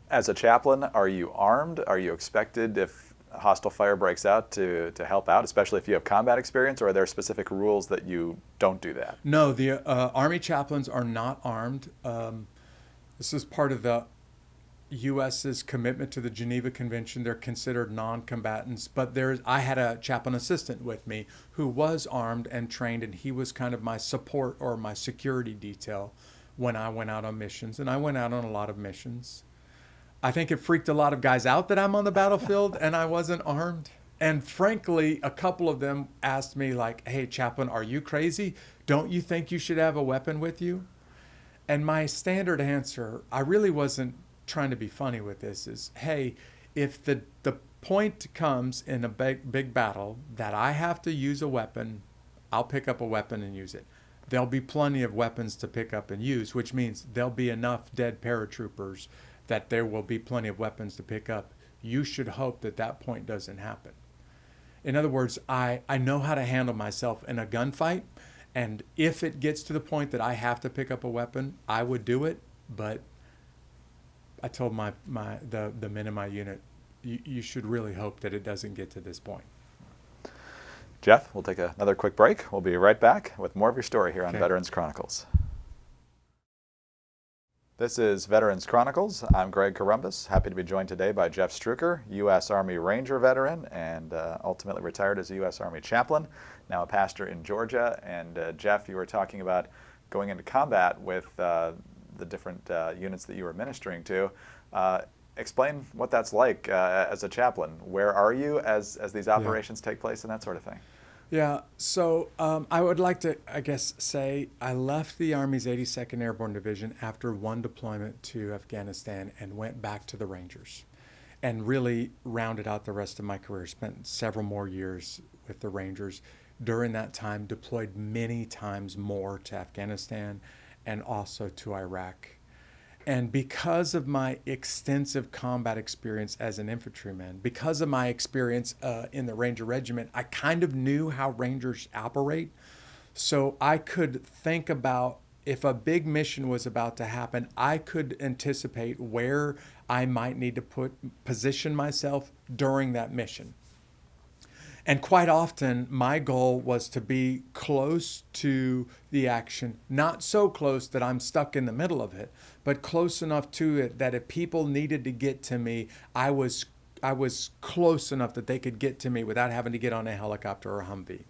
As a chaplain, are you armed? Are you expected, if a hostile fire breaks out, to help out, especially if you have combat experience, or are there specific rules that you don't do that? No, the Army chaplains are not armed. This is part of the U.S.'s commitment to the Geneva Convention. They're considered non-combatants, but I had a chaplain assistant with me who was armed and trained, and he was kind of my support or my security detail when I went out on missions, and I went out on a lot of missions. I think it freaked a lot of guys out that I'm on the battlefield and I wasn't armed. And frankly, a couple of them asked me like, hey, chaplain, are you crazy? Don't you think you should have a weapon with you? And my standard answer, I really wasn't trying to be funny with this, is, hey, if the point comes in a big battle that I have to use a weapon, I'll pick up a weapon and use it. There'll be plenty of weapons to pick up and use, which means there'll be enough dead paratroopers that there will be plenty of weapons to pick up. You should hope that point doesn't happen. In other words, I know how to handle myself in a gunfight, and if it gets to the point that I have to pick up a weapon, I would do it. But I told the men in my unit, you should really hope that it doesn't get to this point. Jeff, we'll take another quick break. We'll be right back with more of your story here on Okay. Veterans Chronicles. This is Veterans Chronicles. I'm Greg Corumbus, happy to be joined today by Jeff Struecker, U.S. Army Ranger veteran and ultimately retired as a U.S. Army chaplain, now a pastor in Georgia. And Jeff, you were talking about going into combat with the different units that you were ministering to. Explain what that's like as a chaplain. Where are you as these operations take place and that sort of thing? Yeah, so I would like to, I guess, say I left the Army's 82nd Airborne Division after one deployment to Afghanistan and went back to the Rangers and really rounded out the rest of my career. Spent several more years with the Rangers. During that time, deployed many times more to Afghanistan and also to Iraq. And because of my extensive combat experience as an infantryman, because of my experience in the Ranger Regiment, I kind of knew how Rangers operate. So I could think about if a big mission was about to happen, I could anticipate where I might need to position myself during that mission. And quite often, my goal was to be close to the action, not so close that I'm stuck in the middle of it, but close enough to it that if people needed to get to me, I was close enough that they could get to me without having to get on a helicopter or a Humvee.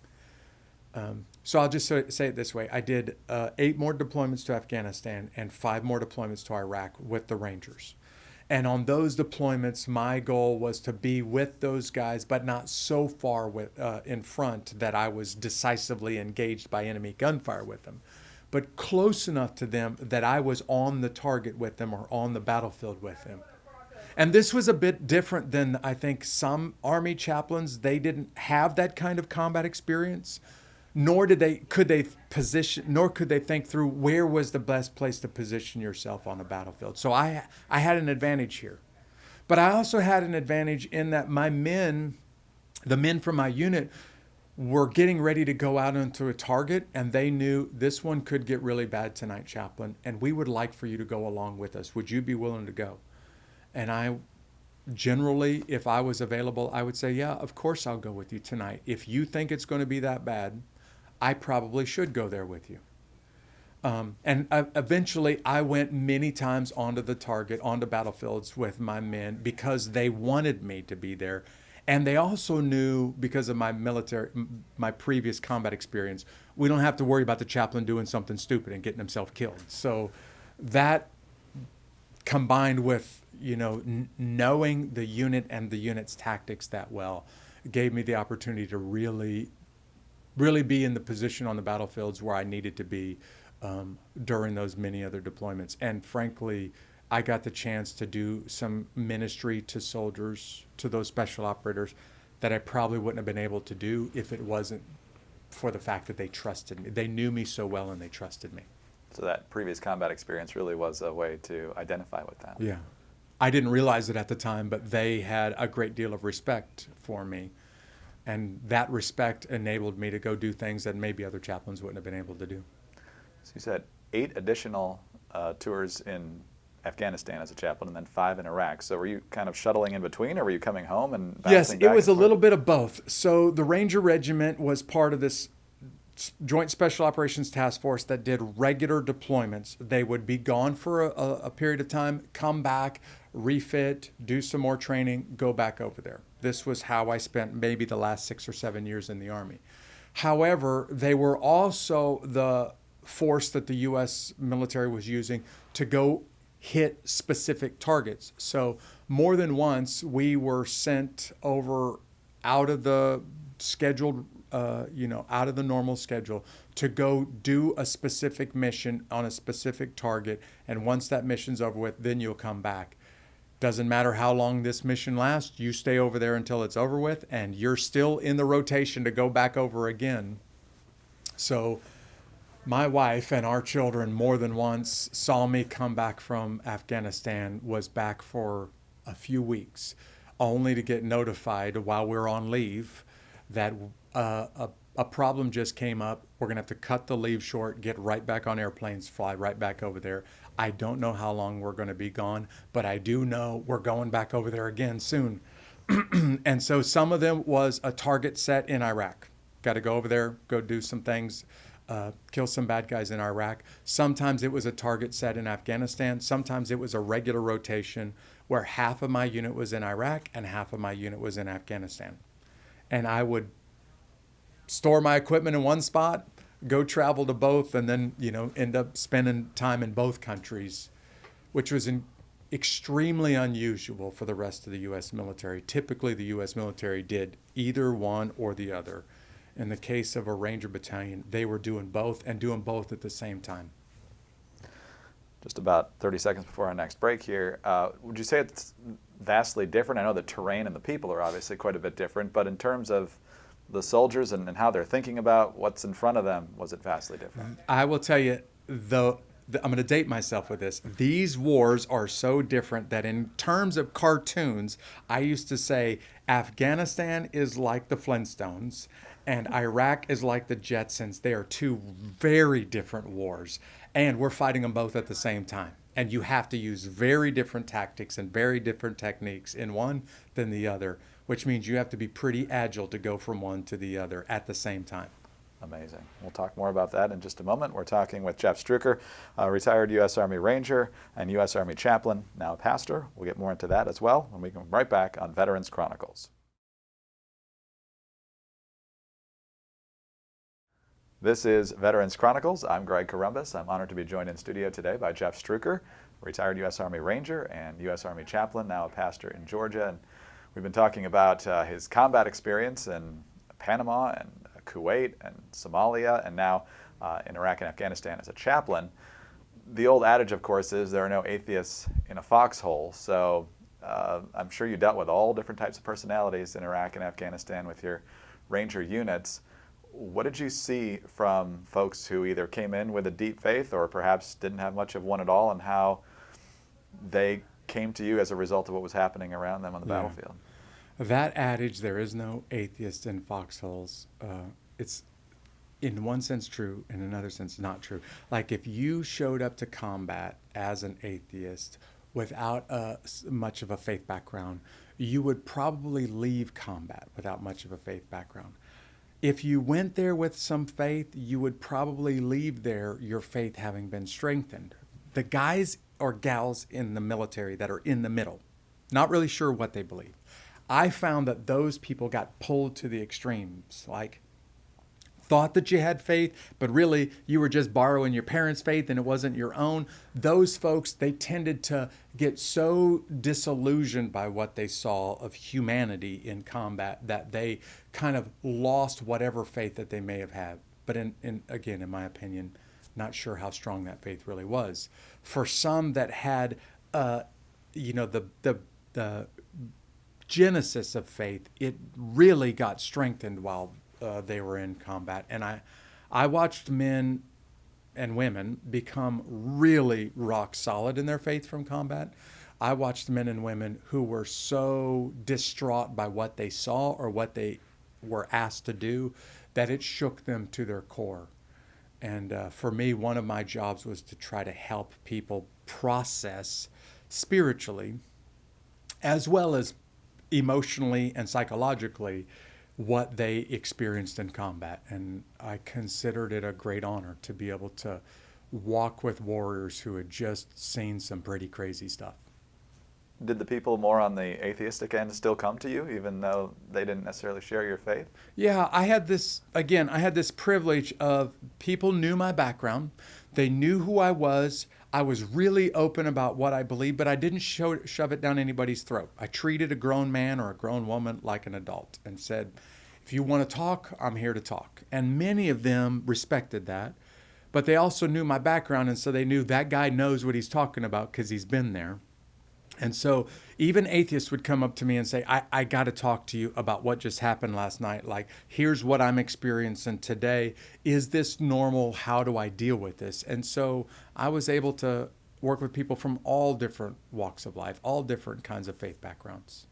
So I'll just say it this way. I did 8 more deployments to Afghanistan and 5 more deployments to Iraq with the Rangers. And on those deployments, my goal was to be with those guys, but not so far in front that I was decisively engaged by enemy gunfire with them, but close enough to them that I was on the target with them or on the battlefield with them. And this was a bit different than I think some Army chaplains. They didn't have that kind of combat experience, nor could they think through where was the best place to position yourself on the battlefield. So I had an advantage here. But I also had an advantage in that the men from my unit were getting ready to go out into a target, and they knew this one could get really bad tonight, Chaplain, and we would like for you to go along with us. Would you be willing to go? And I generally, if I was available, I would say, yeah, of course I'll go with you tonight. If you think it's going to be that bad, I probably should go there with you. Eventually, I went many times onto the target, onto battlefields with my men because they wanted me to be there. And they also knew, because of my previous combat experience, we don't have to worry about the chaplain doing something stupid and getting himself killed. So that combined with, knowing the unit and the unit's tactics that well, gave me the opportunity to really be in the position on the battlefields where I needed to be during those many other deployments. And frankly, I got the chance to do some ministry to soldiers, to those special operators, that I probably wouldn't have been able to do if it wasn't for the fact that they trusted me. They knew me so well and they trusted me. So that previous combat experience really was a way to identify with them. Yeah. I didn't realize it at the time, but they had a great deal of respect for me. And that respect enabled me to go do things that maybe other chaplains wouldn't have been able to do. So you said 8 additional tours in Afghanistan as a chaplain and then 5 in Iraq. So were you kind of shuttling in between, or were you coming home and bouncing Yes, back it was a and forth? little bit of both. So the Ranger Regiment was part of this Joint Special Operations Task Force that did regular deployments. They would be gone for a period of time, come back, refit, do some more training, go back over there. This was how I spent maybe the last 6 or 7 years in the Army. However, they were also the force that the U.S. military was using to go hit specific targets. So more than once, we were sent over out of the scheduled, out of the normal schedule to go do a specific mission on a specific target. And once that mission's over with, then you'll come back. Doesn't matter how long this mission lasts, you stay over there until it's over with, and you're still in the rotation to go back over again. So my wife and our children more than once saw me come back from Afghanistan, was back for a few weeks, only to get notified while we're on leave that a problem just came up. We're going to have to cut the leave short, get right back on airplanes, fly right back over there. I don't know how long we're going to be gone, but I do know we're going back over there again soon. And so some of them was a target set in Iraq. Got to go over there, go do some things, kill some bad guys in Iraq. Sometimes it was a target set in Afghanistan. Sometimes it was a regular rotation where half of my unit was in Iraq and half of my unit was in Afghanistan. And I would store my equipment in one spot, go travel to both, and then, end up spending time in both countries, which was extremely unusual for the rest of the U.S. military. Typically, the U.S. military did either one or the other. In the case of a Ranger battalion, they were doing both and doing both at the same time. Just about 30 seconds before our next break here, would you say it's vastly different? I know the terrain and the people are obviously quite a bit different, but in terms of the soldiers and how they're thinking about what's in front of them, was it vastly different? I will tell you, the I'm going to date myself with this. These wars are so different that in terms of cartoons, I used to say Afghanistan is like the Flintstones and Iraq is like the Jetsons. They are two very different wars, and we're fighting them both at the same time. And you have to use very different tactics and very different techniques in one than the other, which means you have to be pretty agile to go from one to the other at the same time. Amazing. We'll talk more about that in just a moment. We're talking with Jeff Struecker, a retired U.S. Army Ranger and U.S. Army Chaplain, now a pastor. We'll get more into that as well when we come right back on Veterans Chronicles. This is Veterans Chronicles. I'm Greg Columbus. I'm honored to be joined in studio today by Jeff Struecker, retired U.S. Army Ranger and U.S. Army Chaplain, now a pastor in Georgia. And we've been talking about his combat experience in Panama and Kuwait and Somalia, and now in Iraq and Afghanistan as a chaplain. The old adage, of course, is there are no atheists in a foxhole. So I'm sure you dealt with all different types of personalities in Iraq and Afghanistan with your Ranger units. What did you see from folks who either came in with a deep faith or perhaps didn't have much of one at all, and how they came to you as a result of what was happening around them on the battlefield? That adage, there is no atheist in foxholes, it's in one sense true, in another sense not true. Like if you showed up to combat as an atheist without much of a faith background, you would probably leave combat without much of a faith background. If you went there with some faith, you would probably leave there your faith having been strengthened. The guys or gals in the military that are in the middle, not really sure what they believe, I found that those people got pulled to the extremes, like thought that you had faith, but really you were just borrowing your parents' faith and it wasn't your own. Those folks, they tended to get so disillusioned by what they saw of humanity in combat that they kind of lost whatever faith that they may have had. But again, in my opinion, not sure how strong that faith really was. For some that had, the genesis of faith, it really got strengthened while they were in combat. And I watched men and women become really rock solid in their faith from combat. I watched men and women who were so distraught by what they saw or what they were asked to do that it shook them to their core. And for me, one of my jobs was to try to help people process spiritually as well as emotionally and psychologically what they experienced in combat. And I considered it a great honor to be able to walk with warriors who had just seen some pretty crazy stuff. Did the people more on the atheistic end still come to you, even though they didn't necessarily share your faith? Yeah, I had this privilege of people knew my background. They knew who I was. I was really open about what I believed, but I didn't shove it down anybody's throat. I treated a grown man or a grown woman like an adult and said, if you want to talk, I'm here to talk. And many of them respected that, but they also knew my background, and so they knew that guy knows what he's talking about because he's been there. And so even atheists would come up to me and say, I got to talk to you about what just happened last night. Like, here's what I'm experiencing today. Is this normal? How do I deal with this? And so I was able to work with people from all different walks of life, all different kinds of faith backgrounds.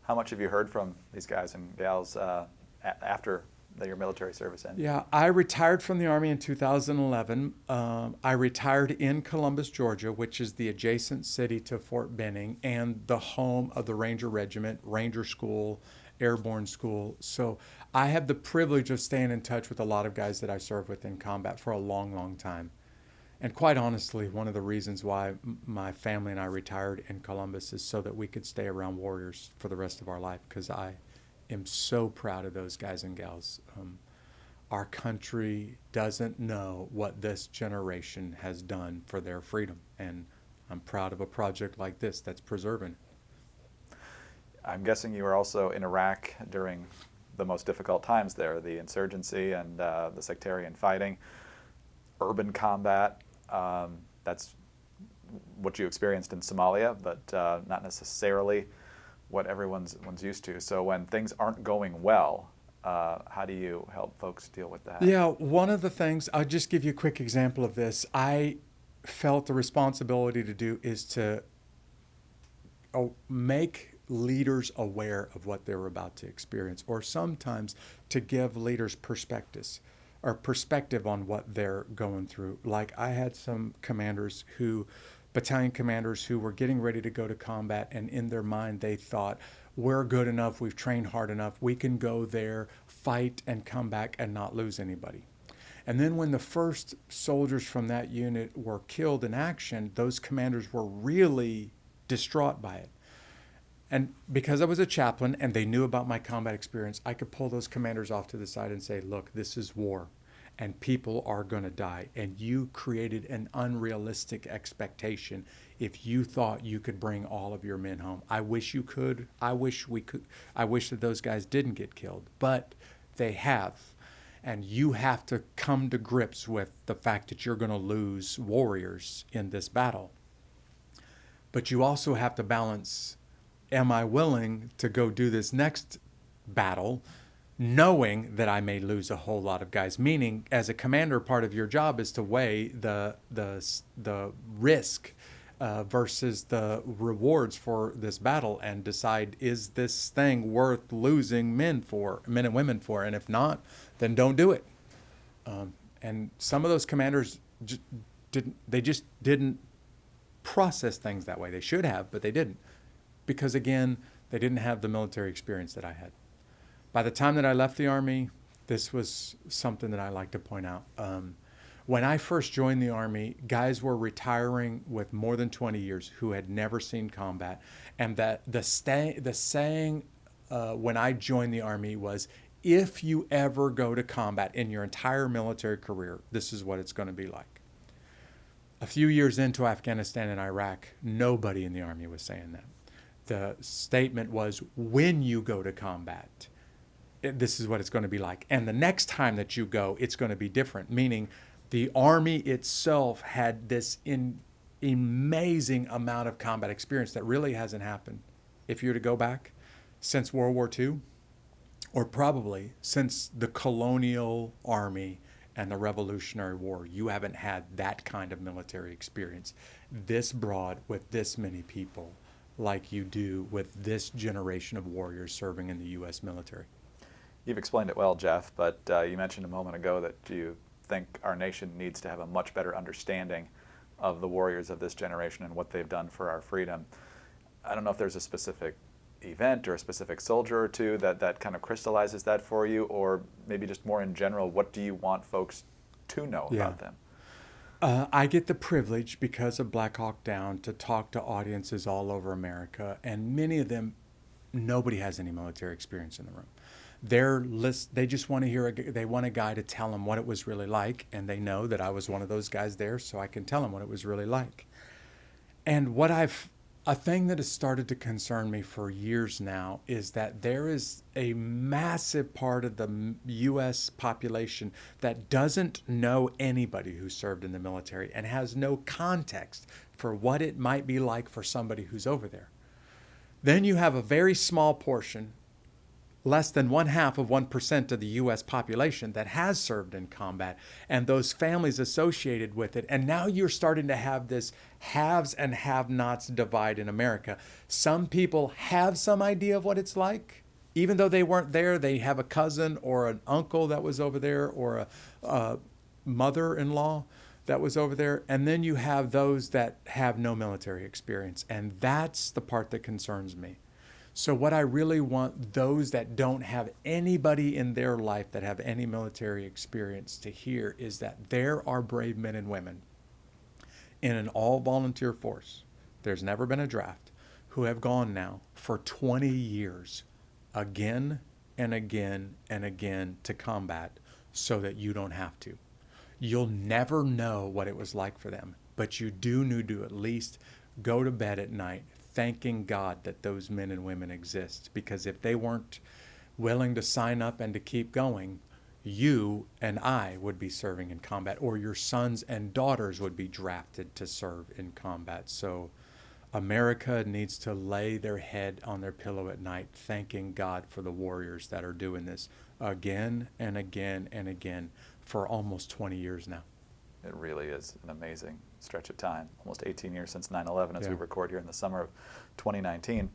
How much have you heard from these guys and gals after your military service ended? Yeah, I retired from the Army in 2011. I retired in Columbus, Georgia, which is the adjacent city to Fort Benning and the home of the Ranger Regiment, Ranger School, Airborne School. So I have the privilege of staying in touch with a lot of guys that I served with in combat for a long, long time. And quite honestly, one of the reasons why my family and I retired in Columbus is so that we could stay around warriors for the rest of our life, because I am so proud of those guys and gals. Our country doesn't know what this generation has done for their freedom, and I'm proud of a project like this that's preserving. I'm guessing you were also in Iraq during the most difficult times there, the insurgency and the sectarian fighting, urban combat. That's what you experienced in Somalia, but not necessarily what everyone's used to. So when things aren't going well, how do you help folks deal with that? Yeah, one of the things, I'll just give you a quick example of this. I felt the responsibility to do is to make leaders aware of what they're about to experience, or sometimes to give leaders perspective on what they're going through. Like I had some battalion commanders who were getting ready to go to combat, and in their mind they thought, we're good enough, we've trained hard enough, we can go there, fight, and come back and not lose anybody. And then when the first soldiers from that unit were killed in action, those commanders were really distraught by it. And because I was a chaplain and they knew about my combat experience, I could pull those commanders off to the side and say, look, this is war and people are going to die. And you created an unrealistic expectation if you thought you could bring all of your men home. I wish you could. I wish we could. I wish that those guys didn't get killed, but they have. And you have to come to grips with the fact that you're going to lose warriors in this battle. But you also have to balance, am I willing to go do this next battle knowing that I may lose a whole lot of guys? Meaning, as a commander, part of your job is to weigh the risk versus the rewards for this battle and decide, is this thing worth losing men and women for? And if not, then don't do it. And some of those commanders just didn't process things that way. They should have, but they didn't. Because again, they didn't have the military experience that I had. By the time that I left the Army, this was something that I like to point out. When I first joined the Army, guys were retiring with more than 20 years who had never seen combat. And that the saying when I joined the Army was, if you ever go to combat in your entire military career, this is what it's going to be like. A few years into Afghanistan and Iraq, nobody in the Army was saying that. The statement was, when you go to combat, this is what it's going to be like. And the next time that you go, it's going to be different. Meaning the Army itself had this amazing amount of combat experience that really hasn't happened, if you were to go back, since World War II, or probably since the colonial army and the Revolutionary War. You haven't had that kind of military experience this broad with this many people like you do with this generation of warriors serving in the U.S. military. You've explained it well, Jeff, but you mentioned a moment ago that you think our nation needs to have a much better understanding of the warriors of this generation and what they've done for our freedom. I don't know if there's a specific event or a specific soldier or two that kind of crystallizes that for you, or maybe just more in general, what do you want folks to know about them? I get the privilege, because of Black Hawk Down, to talk to audiences all over America, and many of them, nobody has any military experience in the room. They just want to hear, they want a guy to tell them what it was really like, and they know that I was one of those guys there, so I can tell them what it was really like. And a thing that has started to concern me for years now is that there is a massive part of the U.S. population that doesn't know anybody who served in the military and has no context for what it might be like for somebody who's over there. Then you have a very small portion, less than 1/2% of the U.S. population, that has served in combat, and those families associated with it. And now you're starting to have this haves and have-nots divide in America. Some people have some idea of what it's like. Even though they weren't there, they have a cousin or an uncle that was over there, or a mother-in-law that was over there. And then you have those that have no military experience. And that's the part that concerns me. So what I really want those that don't have anybody in their life that have any military experience to hear is that there are brave men and women in an all-volunteer force, there's never been a draft, who have gone now for 20 years again and again and again to combat so that you don't have to. You'll never know what it was like for them, but you do need to at least go to bed at night thanking God that those men and women exist, because if they weren't willing to sign up and to keep going, you and I would be serving in combat, or your sons and daughters would be drafted to serve in combat. So America needs to lay their head on their pillow at night thanking God for the warriors that are doing this again and again and again for almost 20 years now. It really is an amazing stretch of time, almost 18 years since 9/11 as we Yeah. record here in the summer of 2019.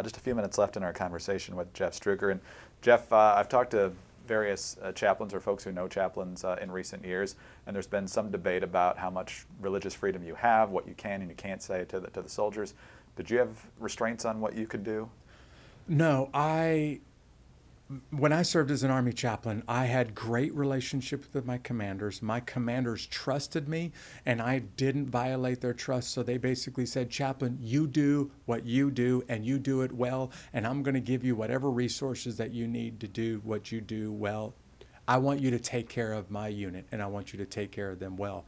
Just a few minutes left in our conversation with Jeff Struecker. And Jeff, I've talked to various chaplains or folks who know chaplains in recent years, and there's been some debate about how much religious freedom you have, what you can and you can't say to the soldiers. Did you have restraints on what you could do? No, when I served as an Army chaplain, I had great relationships with my commanders. My commanders trusted me, and I didn't violate their trust. So they basically said, Chaplain, you do what you do, and you do it well, and I'm going to give you whatever resources that you need to do what you do well. I want you to take care of my unit, and I want you to take care of them well.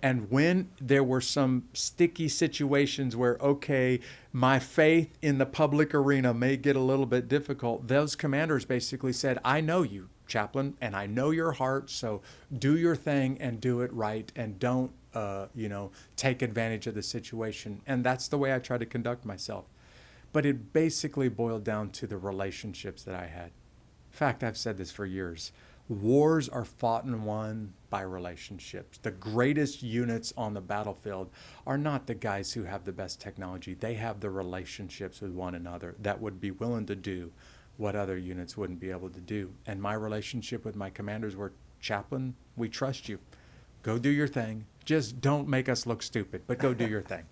And when there were some sticky situations where, okay, my faith in the public arena may get a little bit difficult, those commanders basically said, I know you, chaplain, and I know your heart, so do your thing and do it right, and don't, take advantage of the situation. And that's the way I try to conduct myself. But it basically boiled down to the relationships that I had. In fact, I've said this for years. Wars are fought and won by relationships. The greatest units on the battlefield are not the guys who have the best technology. They have the relationships with one another that would be willing to do what other units wouldn't be able to do. And my relationship with my commanders were, Chaplain, we trust you. Go do your thing. Just don't make us look stupid, but go do your thing.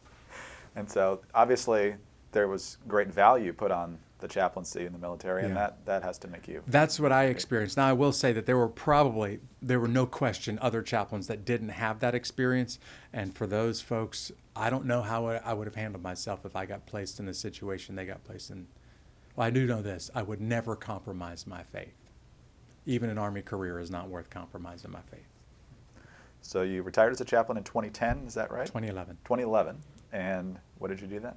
And so obviously there was great value put on the chaplaincy in the military, and that has to make you. That's what I experienced. Now, I will say that there were no question other chaplains that didn't have that experience. And for those folks, I don't know how I would have handled myself if I got placed in the situation they got placed in. Well, I do know this. I would never compromise my faith. Even an Army career is not worth compromising my faith. So you retired as a chaplain in 2010, is that right? 2011. 2011. And what did you do then?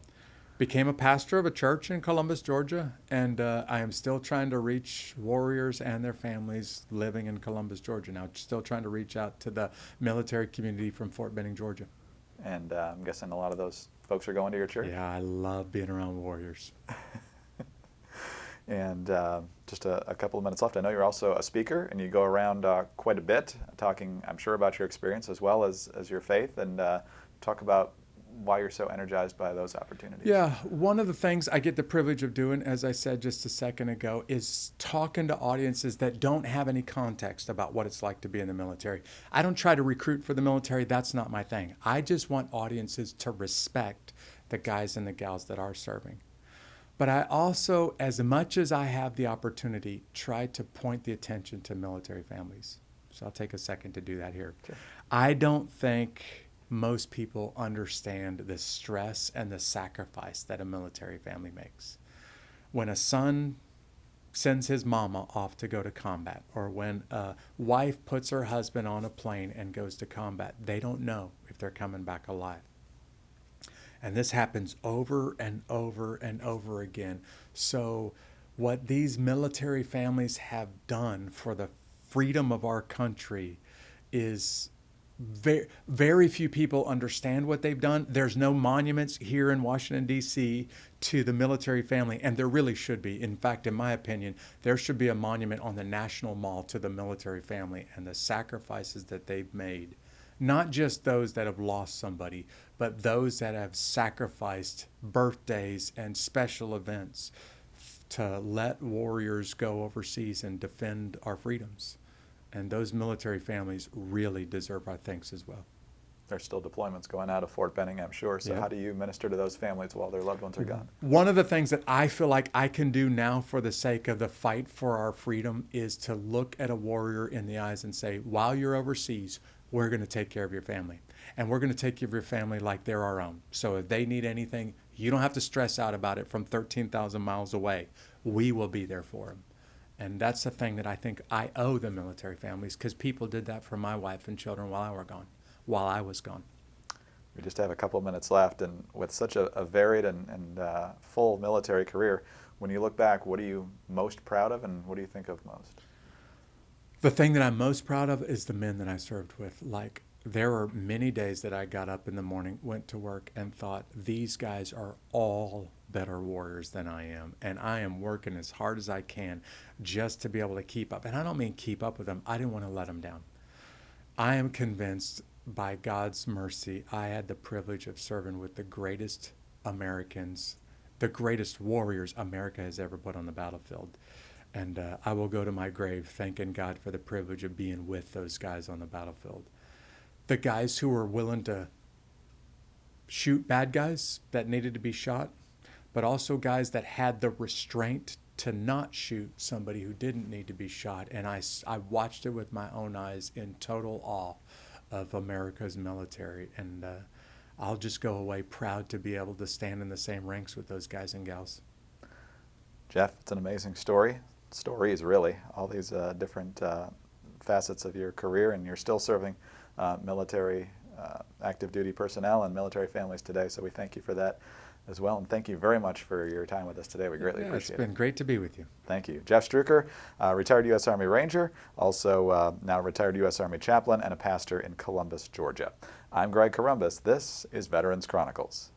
Became a pastor of a church in Columbus, Georgia, and I am still trying to reach warriors and their families living in Columbus, Georgia now. Still trying to reach out to the military community from Fort Benning, Georgia. And I'm guessing a lot of those folks are going to your church? Yeah, I love being around warriors. And just a couple of minutes left. I know you're also a speaker, and you go around quite a bit, talking, I'm sure, about your experience as well as your faith, and talk about why you're so energized by those opportunities. Yeah, one of the things I get the privilege of doing, as I said just a second ago, is talking to audiences that don't have any context about what it's like to be in the military. I don't try to recruit for the military. That's not my thing. I just want audiences to respect the guys and the gals that are serving. But I also, as much as I have the opportunity, try to point the attention to military families. So I'll take a second to do that here. Sure. I don't think most people understand the stress and the sacrifice that a military family makes. When a son sends his mama off to go to combat, or when a wife puts her husband on a plane and goes to combat, they don't know if they're coming back alive. And this happens over and over and over again. So what these military families have done for the freedom of our country is very, very few people understand what they've done. There's no monuments here in Washington, D.C. to the military family, and there really should be. In fact, in my opinion, there should be a monument on the National Mall to the military family and the sacrifices that they've made. Not just those that have lost somebody, but those that have sacrificed birthdays and special events to let warriors go overseas and defend our freedoms. And those military families really deserve our thanks as well. There's still deployments going out of Fort Benning, I'm sure. So how do you minister to those families while their loved ones are gone? One of the things that I feel like I can do now for the sake of the fight for our freedom is to look at a warrior in the eyes and say, while you're overseas, we're going to take care of your family. And we're going to take care of your family like they're our own. So if they need anything, you don't have to stress out about it from 13,000 miles away. We will be there for them. And that's the thing that I think I owe the military families, because people did that for my wife and children while I was gone. We just have a couple of minutes left, and with such a varied and full military career, when you look back, what are you most proud of, and what do you think of most? The thing that I'm most proud of is the men that I served with. Like, there were many days that I got up in the morning, went to work, and thought, these guys are all better warriors than I am, and I am working as hard as I can just to be able to keep up. And I don't mean keep up with them. I didn't want to let them down. I am convinced by God's mercy, I had the privilege of serving with the greatest Americans, the greatest warriors America has ever put on the battlefield. And I will go to my grave thanking God for the privilege of being with those guys on the battlefield. The guys who were willing to shoot bad guys that needed to be shot, but also guys that had the restraint to not shoot somebody who didn't need to be shot. And I watched it with my own eyes in total awe of America's military. And I'll just go away proud to be able to stand in the same ranks with those guys and gals. Jeff, it's an amazing story. Stories, really, all these different facets of your career, and you're still serving military active duty personnel and military families today, so we thank you for that as well, and thank you very much for your time with us today. We greatly appreciate it. It's been great to be with you. Thank you. Jeff Struecker, retired U.S. Army Ranger, also now retired U.S. Army Chaplain and a pastor in Columbus, Georgia. I'm Greg Columbus. This is Veterans Chronicles.